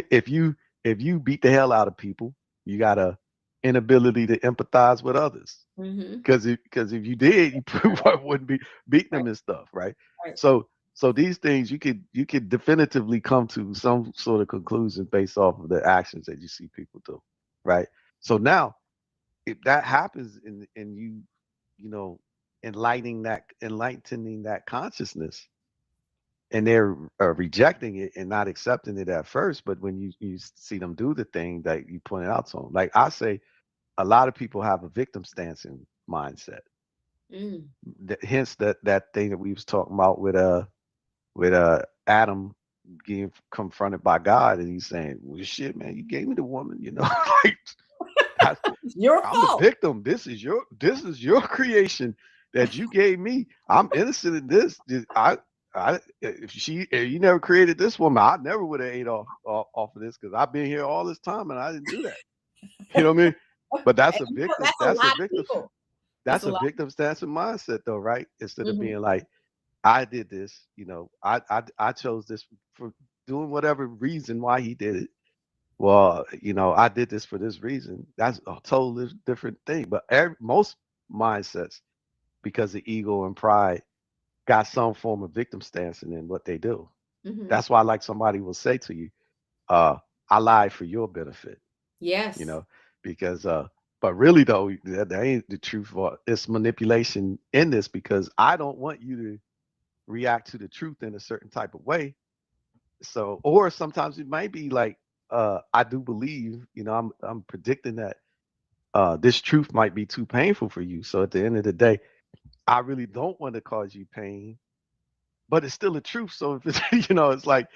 If you beat the hell out of people, you got a inability to empathize with others. Mhm. Because if you did, you probably wouldn't be beating Right, them and stuff, right? right. So these things you could definitively come to some sort of conclusion based off of the actions that you see people do, right? So now if that happens and you know enlightening that consciousness, and they're rejecting it and not accepting it at first, but when you see them do the thing that you pointed out to them, like I say, a lot of people have a victim stance in mindset. Mm. Hence that thing that we was talking about with Adam getting confronted by God, and he's saying, "Well, shit, man, you gave me the woman, like that's, Your I'm the fault. victim. This is your creation that you gave me. I'm innocent in this. If you never created this woman, I never would have ate off of this because I've been here all this time and I didn't do that. You know what I mean? But that's And a you know, victim. that's a That's a lot of victim. people. It's That's a a lot. victim stance and mindset, though, right? Instead of Mhm. being like, I did this. I chose this for doing whatever reason why he did it. Well, I did this for this reason. That's a totally different thing. But most mindsets, because of ego and pride, got some form of victim stance in what they do. Mhm. That's why, like somebody will say to you, uh, I lied for your benefit, you Yes. know, because, but really though, that ain't the truth. It's manipulation in this because I don't want you to react to the truth in a certain type of way. So, or sometimes it might be like, I do believe, I'm predicting that this truth might be too painful for you. So at the end of the day, I really don't want to cause you pain, but it's still a truth. So if it's, it's like,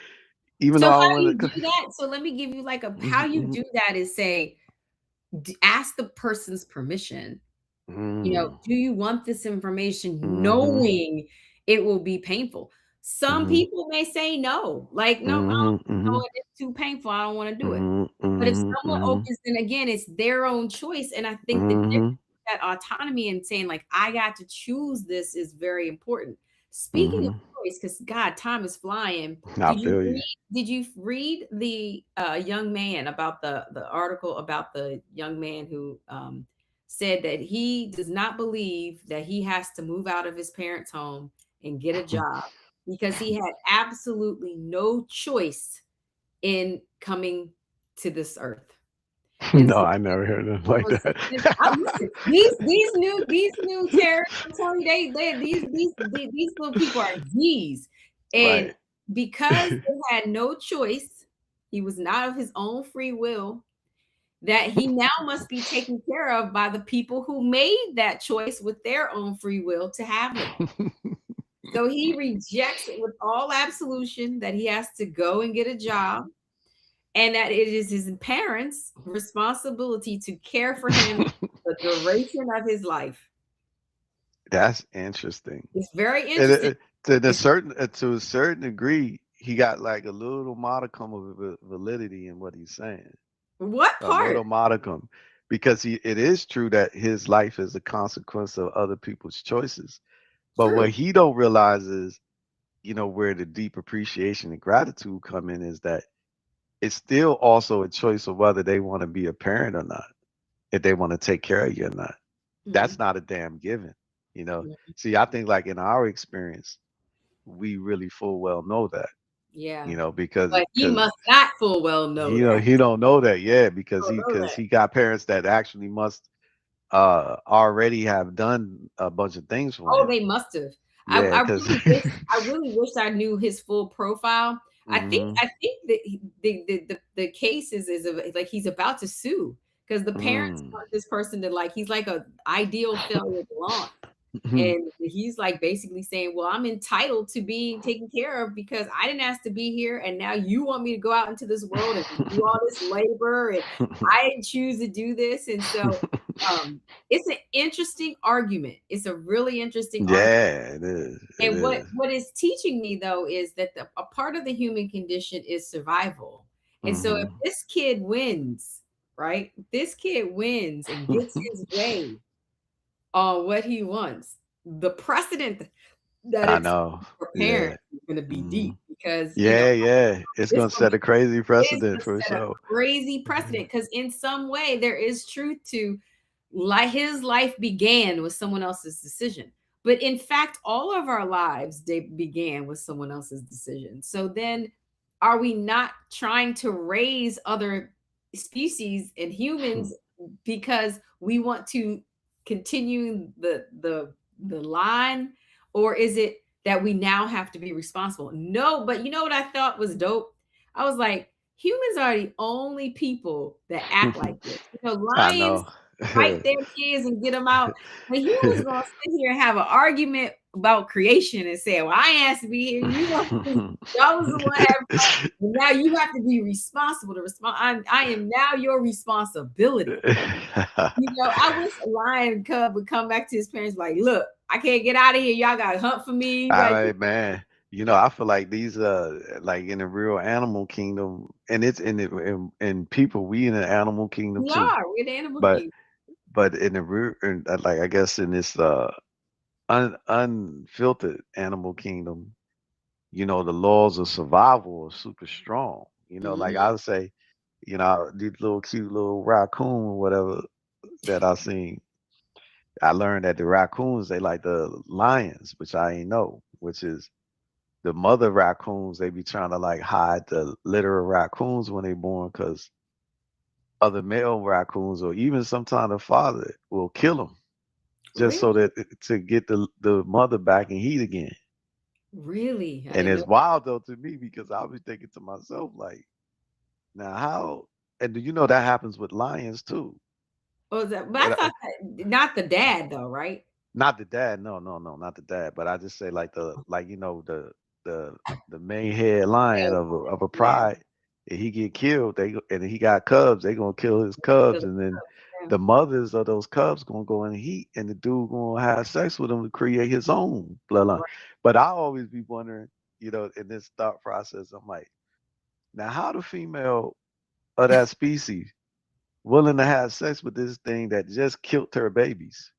even So though I how do want you do to, that? So let me give you like a how you Mhm, do that is say, ask the person's permission. mhm, Do you want this information mhm, knowing it will be painful? Some mhm, people may say no, like, no, mhm, know mhm, what, it's too painful. I don't want to do it. mhm, But if mhm, someone mhm, opens, then again, it's their own choice. And I think the difference, mhm, that autonomy and saying, like, I got to choose this is very important. Speaking of mhm. choice, because God, time is flying. I feel you. Did you read the young man about the article about the young man who said that he does not believe that he has to move out of his parents' home and get a job because he had absolutely no choice in coming to this earth. And No, so I never heard nothing it like was, that. listen, these new terrorists, I'm telling you, these little people are G's. And Right. because they had no choice, he was not of his own free will, that he now must be taken care of by the people who made that choice with their own free will to have him. So he rejects it with all absolution that he has to go and get a job, and that it is his parents' responsibility to care for him the duration of his life. That's interesting. It's very And interesting. It's to a certain degree, he got like a little modicum of validity in what he's saying. what A little part? modicum, because it is true that his life is a consequence of other people's choices. But what True. he don't realize is, where the deep appreciation and gratitude come in is that it's still also a choice of whether they want to be a parent or not, if they want to take care of you or not. That's Mhm. not a damn given, you know. Mhm. See, I think like in our experience, we really full well know that, Yeah. because But he must not full well know that. he don't know that yet He because don't know that. he got parents that actually must already have done a bunch of things for Oh, him. they must have. Yeah, because I really wish I knew his full profile. hmm I think that the case is like he's about to sue because the parents mm. want this person to, like, he's like a ideal failure to launch. And he's like basically saying, well, I'm entitled to being taken care of because I didn't ask to be here. And now you want me to go out into this world and do all this labor. And I didn't choose to do this. And so it's an interesting argument. It's a really interesting argument. Yeah, it is. It And is. what is teaching me though is that a part of the human condition is survival. And so if Hmm. this kid wins, right? This kid wins and gets his way on what he wants. The precedent that I it's know. for Yeah. parents is gonna be Hmm. deep because, Yeah, yeah. It's it's gonna gonna set be a crazy it's precedent gonna for set a sure. crazy precedent because in some way there is truth to like his life began with someone else's decision. But in fact, all of our lives they began with someone else's decision. So then are we not trying to raise other species and humans because we want to continue the line, or is it that we now have to be responsible? No, but you know what I thought was dope? I was like, humans are the only people that act like this. I Lions know. fight their kids and get them out. But humans gonna sit here and have an argument about creation and say, "Well, I ain't asked to be here. Y'all was the one having fun, and now you have to be responsible to respond. I am now your responsibility." I wish a lion cub would come back to his parents like, "Look, I can't get out of here. Y'all got to hunt for me. You All got right, man. I feel like these like in the real animal kingdom, and it's in people, we in the animal kingdom we too. are. We're the animal But king. in the real, like I guess in this unfiltered animal kingdom, the laws of survival are super strong. Like I Mhm. would say, these little cute little raccoon or whatever that I seen. I learned that the raccoons they like the lions, which I ain't know, which is the mother raccoons. They be trying to like hide the litter of raccoons when they born, because other male raccoons or even sometimes the father will kill them just so Really? that to get the mother back in heat again. Really? I And didn't know it's that. wild though to me because I was thinking to myself like, now how? And do you know that happens with lions too? Oh, is that, but I But thought that not the dad though, right? not the dad. No, no, no, not the dad. But I just say like the the main head lion Yeah, of a yeah. pride. If he get killed, and he got cubs. They gonna kill his cubs, and then Yeah. the mothers of those cubs gonna go in heat, and the dude gonna have sex with them to create his own bloodline. Right. But I always be wondering, in this thought process, I'm like, now how the female of that species willing to have sex with this thing that just killed her babies?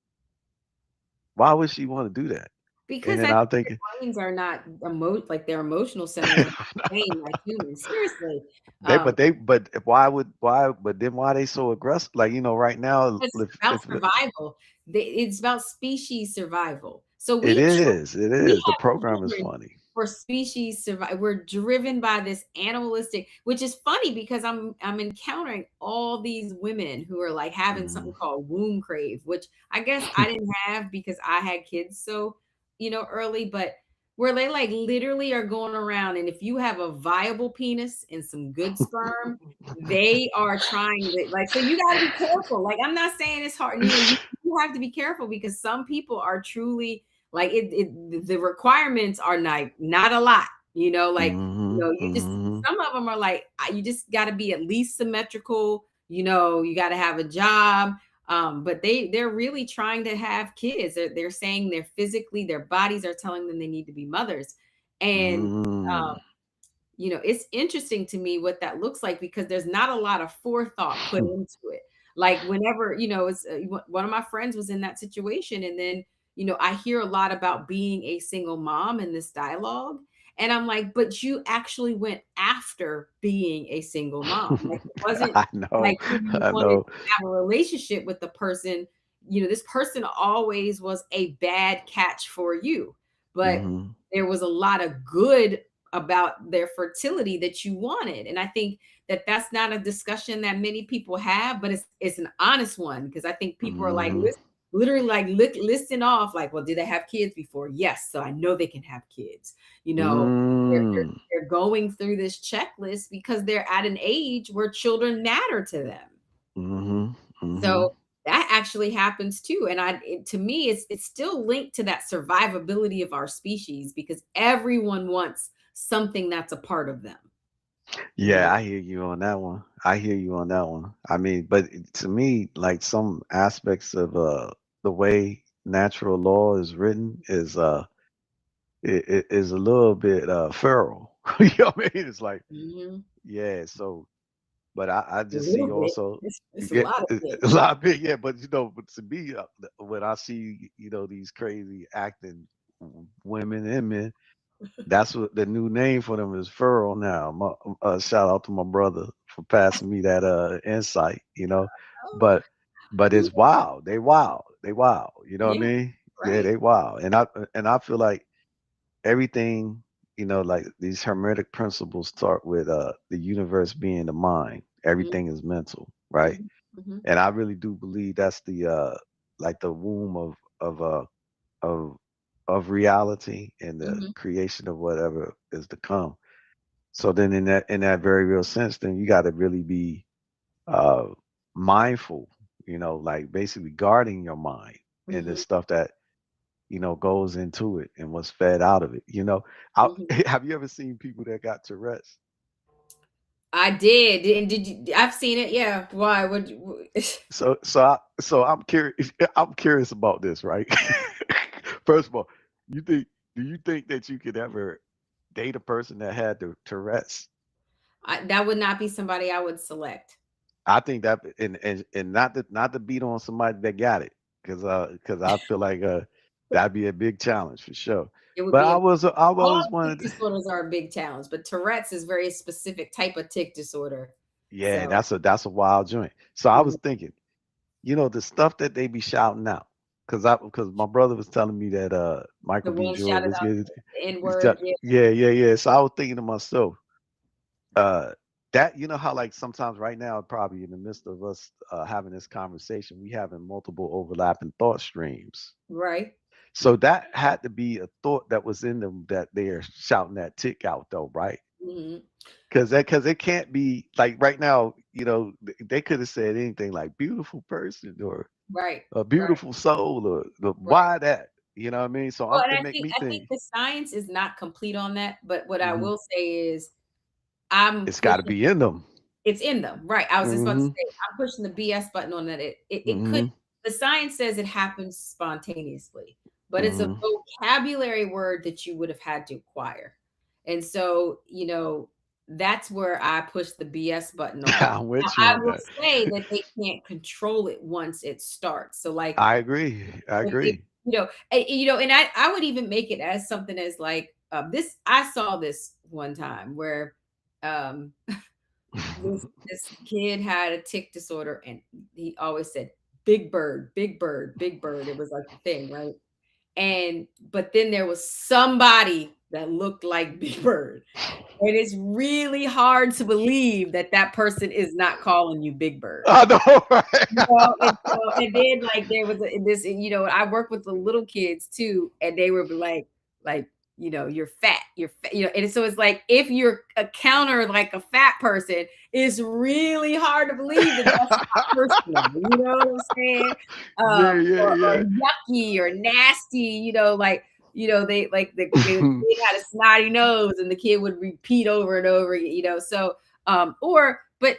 Why would she want to do that? And Because then I I'm think their thinking, brains are not like their emotional centers are the same like humans. Seriously. Um, but why but then why they so aggressive? Like, right now, because it's about survival. It's about species survival. So it we is. The have program is children funny. for species survival. We're driven by this animalistic, which is funny because I'm encountering all these women who are like having Mhm. something called womb crave, which I guess I didn't have because I had kids so early, but where they like literally are going around, and if you have a viable penis and some good sperm, they are trying to like, so you got to be careful. Like, I'm not saying it's hard, you have to be careful because some people are truly like the requirements are not a lot, like, Mhm. you just Mhm. some of them are like, you just got to be at least symmetrical, you got to have a job. But they're really trying to have kids. They're saying they're physically, their bodies are telling them they need to be mothers. And um, Mm. it's interesting to me what that looks like because there's not a lot of forethought put into it. Like whenever, it's one of my friends was in that situation. And then, I hear a lot about being a single mom in this dialogue. And I'm like, but you actually went after being a single mom. Like it wasn't I know. like you I wanted know. to have a relationship with the person. This person always was a bad catch for you. But Mhm. there was a lot of good about their fertility that you wanted. And I think that that's not a discussion that many people have, but it's an honest one because I think people are like Mhm. literally like listing off like, well, did they have kids before? Yes, so I know they can have kids. They're, they're Mm. they're going through this checklist because they're at an age where children matter to them. Mhm. So Mhm. that actually happens too. And to me, it's still linked to that survivability of our species because everyone wants something that's a part of them. You know, Yeah, I hear you on that one. I hear you on that one. I mean, but to me, like some aspects of the way natural law is written is it is a little bit feral. You know what I mean? It's like, mhm. yeah, so but I A just see little bit. also It's a get lot of a it. lot of big, yeah, but but to me when I see these crazy acting women and men. That's what the new name for them is, furrow now. Shout out to my brother for passing me that insight. Oh, But it's wild. They wild. They wild. You know what I yeah, mean? Yeah, right. they wild. And I feel like everything, like these hermetic principles start with the universe being the mind. Mhm, Everything is mental, right? mhm, mhm, And I really do believe that's the like the womb of uh of of reality and the mhm, creation of whatever is to come. So then in that very real sense, then you got to really be uh mindful, like basically guarding your mind and the mhm, stuff that goes into it and what's fed out of it. mhm. Have you ever seen people that got Tourette's? I did. And did you? I've seen it. Yeah. Why? So I'm curious. I'm curious about this, right? First of all, you think do you think that you could ever date a person that had the Tourette's? That would not be somebody I would select. I think that, and not to beat on somebody that got it, because I feel like that'd be a big challenge for sure. It would But be a I've all always tic wanted, disorders are a big challenge, but Tourette's is very specific type of tic disorder. yeah, So, that's a wild joint. So I was mhm, thinking, the stuff that they be shouting out, because my brother was telling me that the Michael B. one Jordan shouted was out good. the N word. Yeah. Yeah, yeah, yeah. So I was thinking to myself, uh that how like sometimes right now, probably in the midst of us having this conversation, we having multiple overlapping thought streams. Right. So that had to be a thought that was in them that they are shouting that tick out though, right? Hmm. Because it can't be like right now, they could have said anything like beautiful person or Right. a Right. beautiful soul or Right. why that, you know what I mean? So Well, and it make me I think think the science is not complete on that, but what I mhm, will say is I'm it's got to pushing. be in them. It's in them, right. I was just about to Hmm. say, I'm pushing the BS button on that. It could Hmm. the science says it happens spontaneously, but it's a Hmm. vocabulary word that you would have had to acquire. And so, that's where I push the BS button on it. I'm Now, with you I on will that. say that they can't control it once it starts. So, like, I agree. I if agree. and I would even make it as something as like this. I saw this one time where um this kid had a tic disorder and he always said big bird, big bird, big bird. It was like the thing, right? And but then there was somebody that looked like Big Bird. And it's really hard to believe that that person is not calling you Big Bird. I know, right? And then like there was this, I work with the little kids too, and they were like, you're fat, and so it's like if you're a counter like a fat person, it's really hard to believe that that's not personal. You know what I'm saying? Yeah, yeah, Or yeah. yucky or nasty. Like they like the kid had a snotty nose, and the kid would repeat over and over. So or but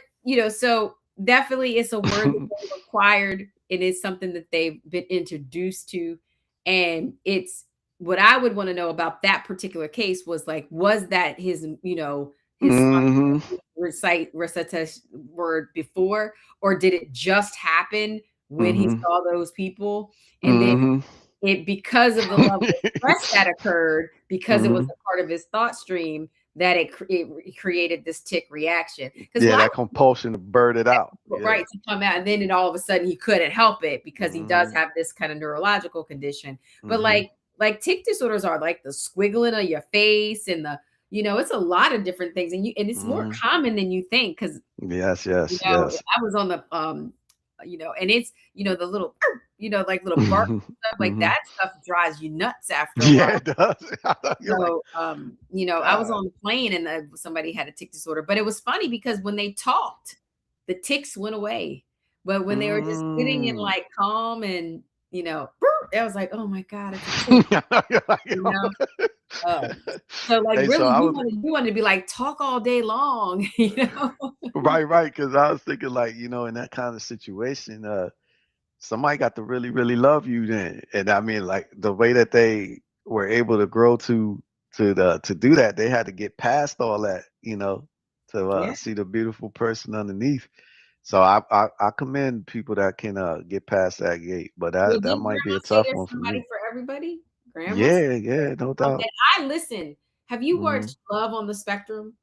so definitely it's a word that they've acquired. It is something that they've been introduced to. And it's what I would want to know about that particular case was like, was that his Hmm. recitation word before, or did it just happen when he Hmm. saw those people? And then Hmm. because of the level of stress that occurred, because it was Hmm. a part of his thought stream, that it created this tick reaction. Because Yeah, why that compulsion to bird it out. Yeah. right to come out, and then all of a sudden he couldn't help it because he does Hmm. have this kind of neurological condition. But Hmm. like tic disorders are like the squiggling of your face and it's a lot of different things, and it's more Hmm. common than you think because Yes, yes, yes. I was on the and it's the little like little bark stuff like Hmm. that stuff drives you nuts after a while. Yeah, it does. You're like, So, I was God. on the plane and somebody had a tick disorder, but it was funny because when they talked, the ticks went away. But when they were just sitting in Mm. like calm and, I was like, oh my God, it's a tick, You're like, you know? Um, so like hey, so really I was you wanted to be like, talk all day long, you know? right, right, because I was thinking like, in that kind of situation, somebody got to really, really love you then. And I mean, like the way that they were able to grow to do that, they had to get past all that, to Yeah. see the beautiful person underneath. So I commend people that can get past that gate, but Well, that did might be a grandma say tough there's one for somebody me. for everybody? Grandma said, Yeah, yeah, no and doubt. I listen. Have you Mhm. watched Love on the Spectrum?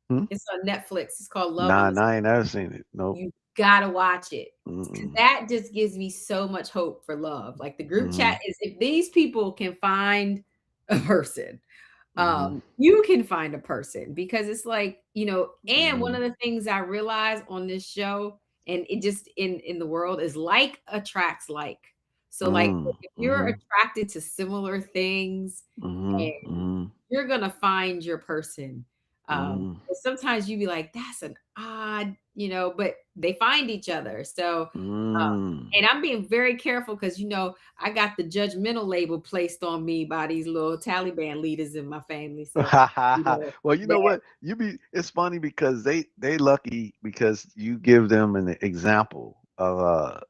Hmm? It's on Netflix. It's called Love on Nah, the nah, I ain't never seen it. Nope. You gotta watch it, because Mm-mm. that just gives me so much hope for love. Like, the group chat Mhm. is, if these people can find a person, Mhm. you can find a person, because it's like, and one of Mhm. the things I realized on this show, and it just in the world, is like attracts like. So, like, Mm. if you're Mhm. attracted to similar things, Mhm. and Mhm. you're gonna find your person. Mhm. But sometimes you be like, "That's an odd," but they find each other. So, Mm. and I'm being very careful because I got the judgmental label placed on me by these little Taliban leaders in my family. So, Well, you know that what? It's funny because they lucky because you give them an example of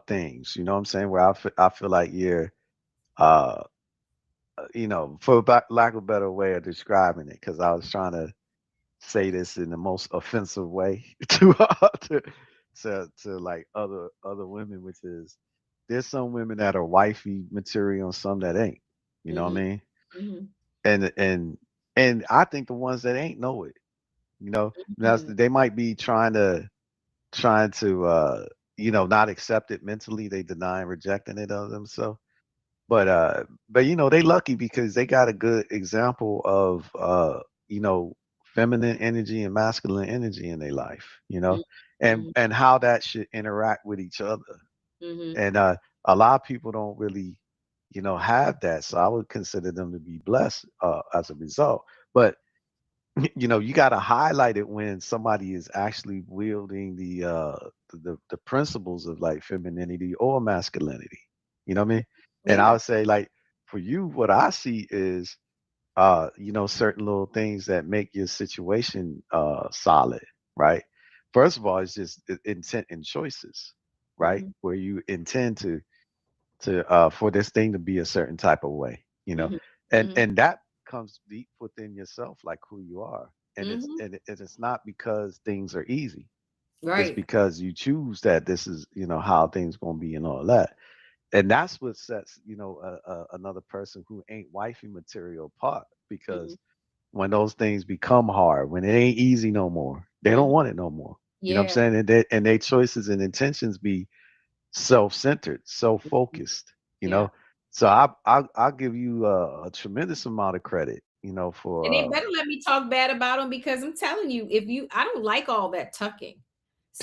things. You know what I'm saying? Where I feel like you're uh for lack of a better way of describing it, because I was trying to say this in the most offensive way to like other women, which is there's some women that are wifey material and some that ain't. You know what I Mhm, mean? mhm, And and and I think the ones that ain't know it. mhm. They might be trying to not accept it mentally. They deny and rejecting it of themselves. But they lucky because they got a good example of you know feminine energy and masculine energy in their life, Mhm, mhm, and how that should interact with each other. mhm. And a lot of people don't really have that, so I would consider them to be blessed as a result. But you got to highlight it when somebody is actually wielding the principles of like femininity or masculinity. You know what I mean? And I Yeah. would say like for you, what I see is certain little things that make your situation solid, right? First of all, it's just intent and choices, right? Mhm, Where you intend to for this thing to be a certain type of way, mhm, mhm, and that comes deep within yourself, like who you are, and mhm. it's not because things are easy. It's Right. because you choose that this is how things gonna be and all that, and that's what sets another person who ain't wifey material apart, Mhm. because when those things become hard, when it ain't easy no more, they don't Mhm. want it no more. You know what I'm Yeah. saying? And their choices and intentions be self-centered, Mhm. self-focused, you Yeah. know. So I'll give you a tremendous amount of credit, And they for better let me talk bad about them, because I'm telling you, I don't like all that tucking.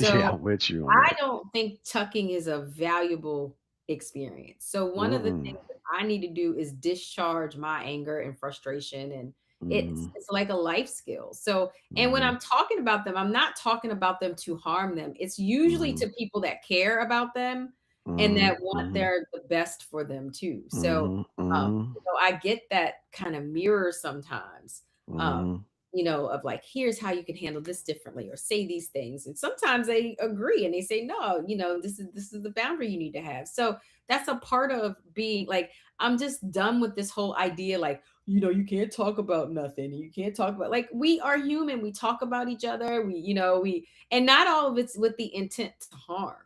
yeah, So I'm with you on I that. don't think tucking is a valuable experience. So one of the Mm-mm. things that I need to do is discharge my anger and frustration, and it's Mm-hmm. it's like a life skill. So, and when Mm-hmm. I'm talking about them, I'm not talking about them to harm them. It's usually Mm-hmm. to people that care about them and Mm-hmm. that want Mm-hmm. their the best for them too. So, Mm-hmm. Mm-hmm. I get that kind of mirror sometimes. Um, Mm-hmm. of like, here's how you can handle this differently or say these things. And sometimes they agree and they say, no, this is the boundary you need to have. So that's a part of being like, I'm just done with this whole idea, like, you can't talk about nothing. You can't talk about, like, we are human. We talk about each other. And not all of it's with the intent to harm.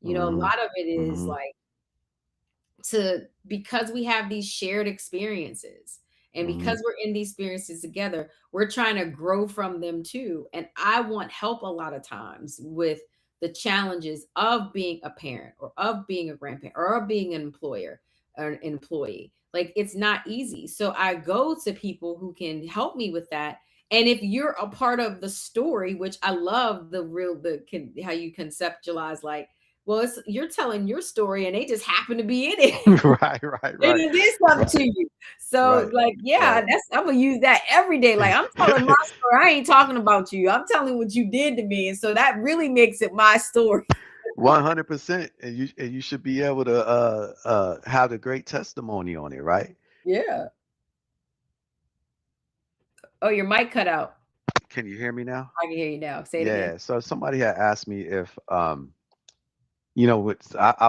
A Mm-hmm. lot of it is Mm-hmm. like, because we have these shared experiences, and Mm-hmm. because we're in these experiences together, we're trying to grow from them too. And I want help a lot of times with the challenges of being a parent or of being a grandparent or of being an employer or an employee. Like, it's not easy, so I go to people who can help me with that. And if you're a part of the story, which I love, how you conceptualize, like, well, you're telling your story and they just happen to be in it. Right, right, They right, done did something to right, you. So, right, like, yeah, right. I'm gonna use that every day. Like, I'm telling my story. I ain't talking about you. I'm telling what you did to me. And so that really makes it my story. 100%, and you should be able to have a great testimony on it, right? Yeah. Oh, your mic cut out. Can you hear me now? I can hear you now. Say it again. Yeah. So somebody had asked me if I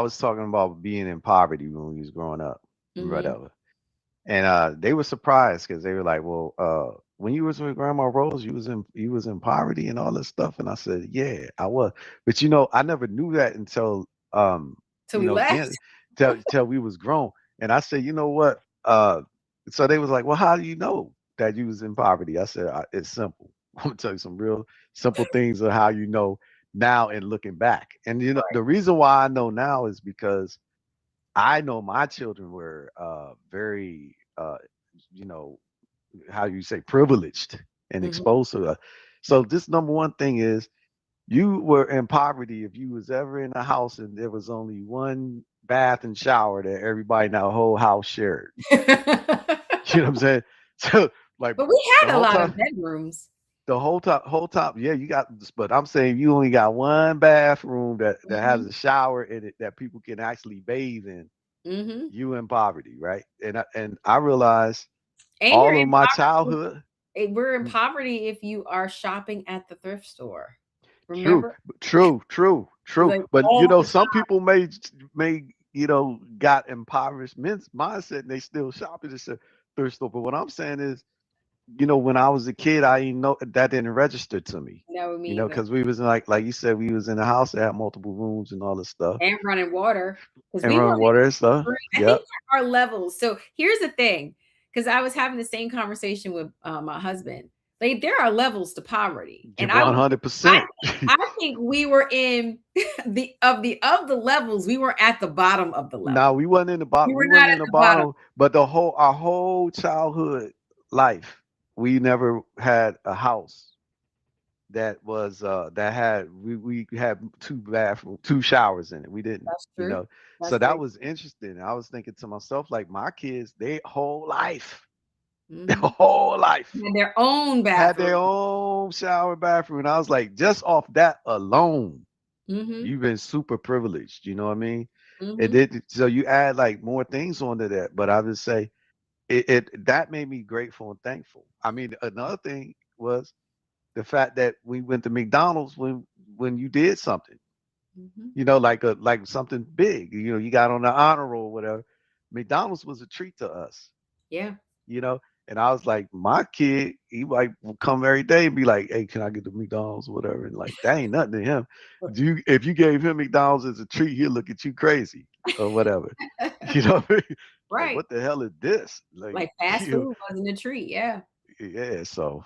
was talking about being in poverty when we was growing up, Mhm. whatever. And they were surprised because they were like, "Well, when you was with Grandma Rose, you was in poverty and all this stuff." And I said, "Yeah, I was." But I never knew that until So we left. again, till we was grown. And I said, "You know what? uh, so they was like, "Well, how do you know that you was in poverty?" I said, "It's simple. I'm gonna tell you some real simple things of how you know now and looking back. And you know, the reason why I know now is because I know my children were very, you know, how you say, privileged and Mhm. exposed to that. So this number one thing is you were in poverty if you was ever in a house and there was only one bath and shower that everybody in that whole house shared. You know what I'm saying? So like But we the had a whole lot of time, bedrooms. whole time, yeah, you got this, but I'm saying you only got one bathroom that has Mhm. a shower in it that people can actually bathe in. Mhm. You in poverty, right? And I realized And you're all of in my poverty. childhood. We're in poverty if you are shopping at the thrift store. True, Remember? true. Like But you all know, the some time. people may got impoverished mindset and they still shop at the thrift store. But what I'm saying is, when I was a kid, I didn't know that didn't register to me. No, me either. Because we was in like you said, we was in a house that had multiple rooms and all this stuff And running water because and we running weren't water and stuff. I think Yep. there are levels. So here's the thing, because I was having the same conversation with my husband. Like there are levels to poverty, You and I would, I 100%. I think we were in the levels. We were at the bottom of the No, level. we wasn't in the bottom. We We were not wasn't at in the the bottom. bottom, but our whole childhood life, we never had a house that was that had we had two showers in it. We didn't, That's you true. know. So That's that very. was interesting. I was thinking to myself, like my kids, they whole life, their Hmm. whole life Had their own had bathroom. their own shower bathroom. And I was like, just off that alone, Hmm. you've been super privileged. You know what I mean? It Hmm. did. So you add like more things onto that, but I would say that made me grateful and thankful. I mean, another thing was the fact that we went to McDonald's when you did something, Hmm. like something big. You got on the honor roll or whatever. McDonald's was a treat to us. Yeah. You know, and I was like, my kid, he might come every day and be like, "Hey, can I get the McDonald's or whatever?" And like, that ain't nothing to him. If you gave him McDonald's as a treat, he'll look at you crazy or whatever. You know what I mean? Like, Right. what the hell is this? Like, Like fast you food wasn't a treat. Yeah. yeah. So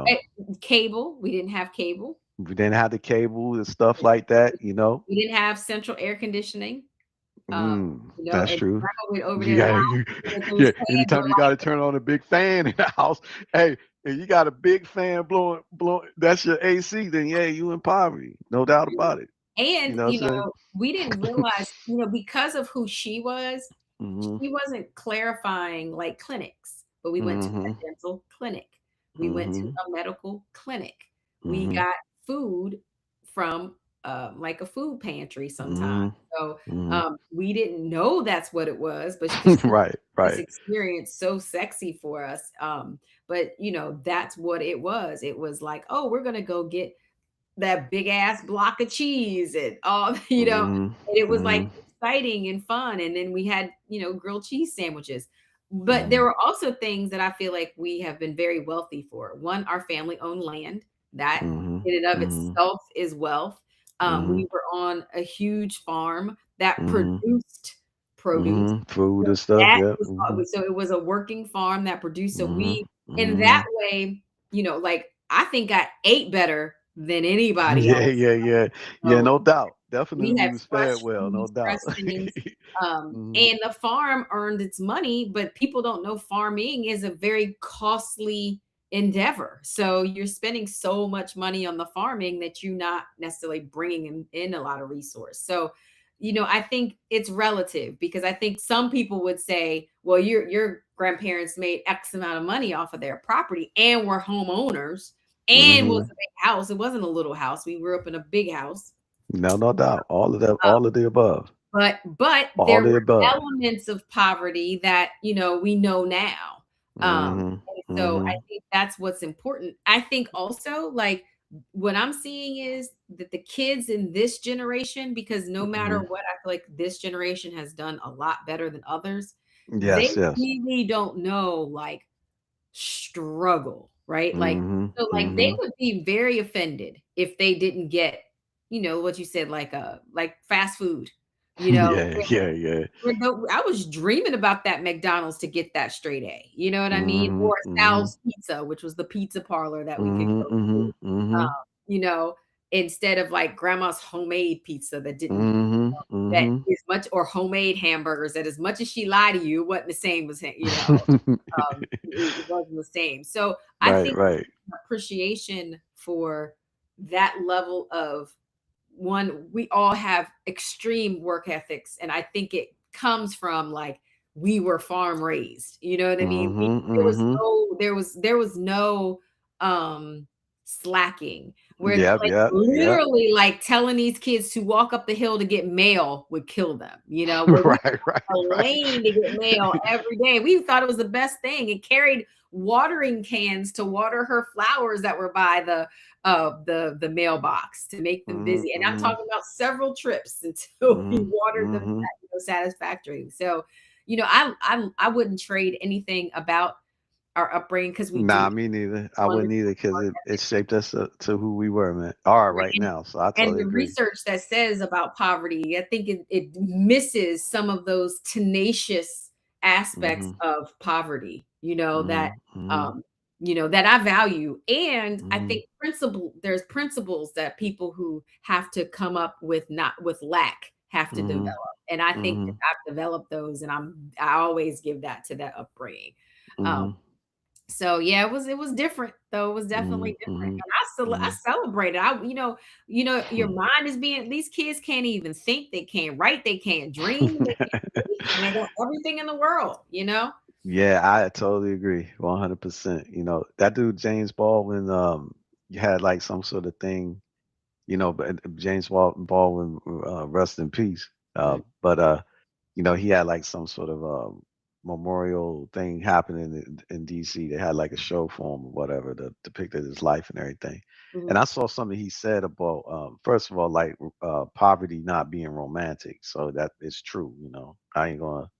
Eh, Cable. We didn't have cable. we didn't have the cable and stuff like that. We didn't have central air conditioning. Um, That's and true. grandma went over You there got loud you, because those yeah. fans were Anytime you got to turn on a big fan in the house, hey, and you got a big fan blowing. That's your AC. Then yeah, you in poverty, no doubt like, about it. You and, know what I'm we didn't saying? realize, because of who hmm she wasn't clarifying like clinics, but we went to hmm a dental clinic. We went to hmm a medical clinic. We hmm got food from like a food pantry sometimes. hmm So hmm we didn't know that's what it was, but because she Right, this right. experience so sexy for us. But that's what it was. It was like, oh, we're gonna go get that big ass block of cheese and all, hmm and it was like hmm exciting and fun. And then we had, grilled cheese sandwiches. But there hmm were also things that I feel like we have been very wealthy for. One, our family owned land. That hmm in and of hmm itself is wealth. hmm We were on a huge farm that hmm produced produce. Food So and stuff. that Yep. was so it was a working farm that produced. So hmm we, in that hmm way, like I think I ate better than anybody Yeah, else. yeah, yeah, yeah. So No doubt. Definitely, we we had was fed fresh well. No foods, fresh doubt. things. hmm And the farm earned its money, but people don't know farming is a very costly endeavor. So you're spending so much money on the farming that you're not necessarily bringing in a lot of resource. So, I think it's relative because I think some people would say, well, your grandparents made X amount of money off of their property and were homeowners and was hmm a big house. It wasn't a little house. We grew up in a big house. No, no doubt. All of that, all of the above. But All there the were above. elements of poverty that, we know now. hmm And so I hmm think that's what's important. I think also, like, what I'm seeing is that the kids in this generation, because no matter hmm what, I feel like this generation has done a lot better than others. They Yes, yes. really don't know, like, struggle, right? Like, hmm so, like, they hmm would be very offended if they didn't get, what you said, like fast food. you know, Yeah, yeah, yeah. I was dreaming about that McDonald's to get that straight A, you know what I mean? Mhm, Or mhm, Sal's Pizza, which was the pizza parlor that we could mhm, go to, mhm, mhm, you know, instead of like grandma's homemade pizza that didn't mhm, that mhm. as much or homemade hamburgers that as much as she lied to you, it wasn't the same as, it wasn't the same. So I Right, think right. appreciation for that level of one, we all have extreme work ethics, and I think it comes from like we were farm raised. You know what I mean? Mhm, mhm. There was no um slacking where Yep, like yep, yep. literally like telling these kids to walk up the hill to get mail would kill them, you know, where we Right, right, a right. lane to get mail every day. We thought it was the best thing and carried watering cans to water her flowers that were by the mailbox to make them Mhm, busy. And I'm mhm, talking about several trips until we mhm, watered them mhm. satisfactory. So, I wouldn't trade anything about our upbringing because we do Nah, have me neither. I wouldn't wonderful either because work it ethics. shaped us to who we were, man. Are Right. right now. So I And totally the agree. research that says about poverty, I think it misses some of those tenacious aspects Mhm, of poverty, mhm, mhm, um, that I value. And I mhm, think there's principles that people who have to come up with not with lack have to develop. mhm, And I think that mhm, I've developed those and I always give that to that upbringing. Um, mhm, so yeah, it was different though. It was definitely mhm, different. mhm, And I mhm. celebrated. Your mind is being these kids can't even think, they can't write, they can't dream, they can't do anything. They got everything in the world, you know? Yeah, I totally agree, 100%. That dude James Baldwin, you had like some sort of thing, but Baldwin, rest in peace. Mm, But he had like some sort of memorial thing happening in DC. They had like a show for him or whatever that depicted his life and everything. And mhm. I saw something he said about, first of all, like poverty not being romantic. So that is true. I ain't gonna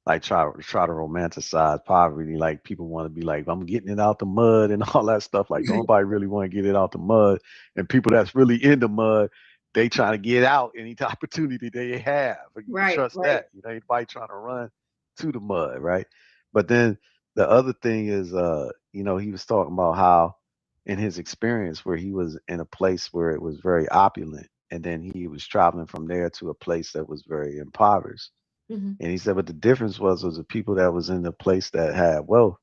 like try to romanticize poverty. Like people want to be like, I'm getting it out the mud and all that stuff. Like nobody really want to get it out the mud. And people that's really in the mud, they trying to get out any opportunity they have. But you can Right, trust right. that. Anybody trying to run to the mud, right? But then the other thing is he was talking about how in his experience where he was in a place where it was very opulent and then he was traveling from there to a place that was very impoverished, Mhm. and he said, but the difference was the people that was in the place that had wealth,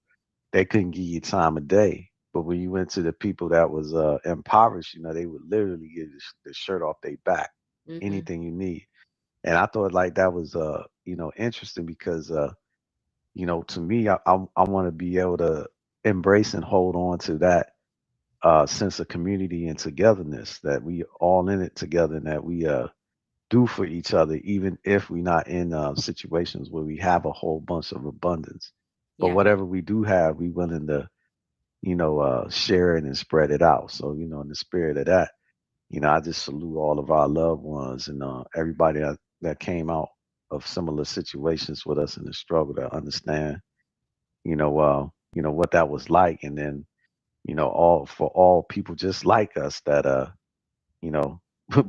they couldn't give you time of day. But when you went to the people that was impoverished, they would literally give you the shirt off their back, Mhm. anything you need. And I thought like that was interesting because to me, I want to be able to embrace and hold on to that sense of community and togetherness that we all in it together and that we do for each other, even if we're not in situations where we have a whole bunch of abundance. But Yeah. whatever we do have, we willing to, share it and spread it out. So, in the spirit of that, I just salute all of our loved ones and everybody that came out of similar situations with us in the struggle to understand, what that was like. And then, all people just like us that you know,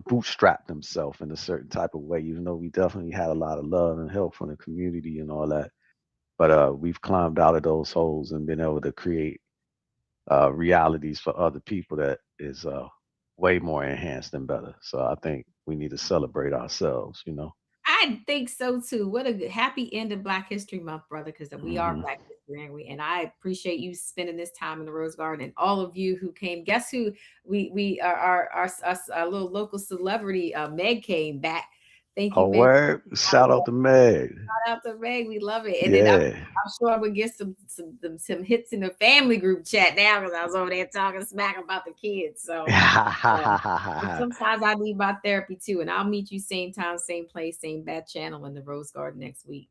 bootstrap themselves in a certain type of way, even though we definitely had a lot of love and help from the community and all that. But we've climbed out of those holes and been able to create realities for other people that is way more enhanced and better. So I think we need to celebrate ourselves. I think so too. What a happy end of Black History Month, brother, because we are Hmm. Black History, and I appreciate you spending this time in the Rose Garden and all of you who came. Guess who we are our little local celebrity, Meg came back. Thank Oh, you, Meg. word! Shout out to Meg. Shout out to Meg. We love it. And then Yeah. I'm sure I would get some hits in the family group chat now because I was over there talking smack about the kids. So um, and sometimes I need my therapy too. And I'll meet you same time, same place, same bad channel in the Rose Garden next week.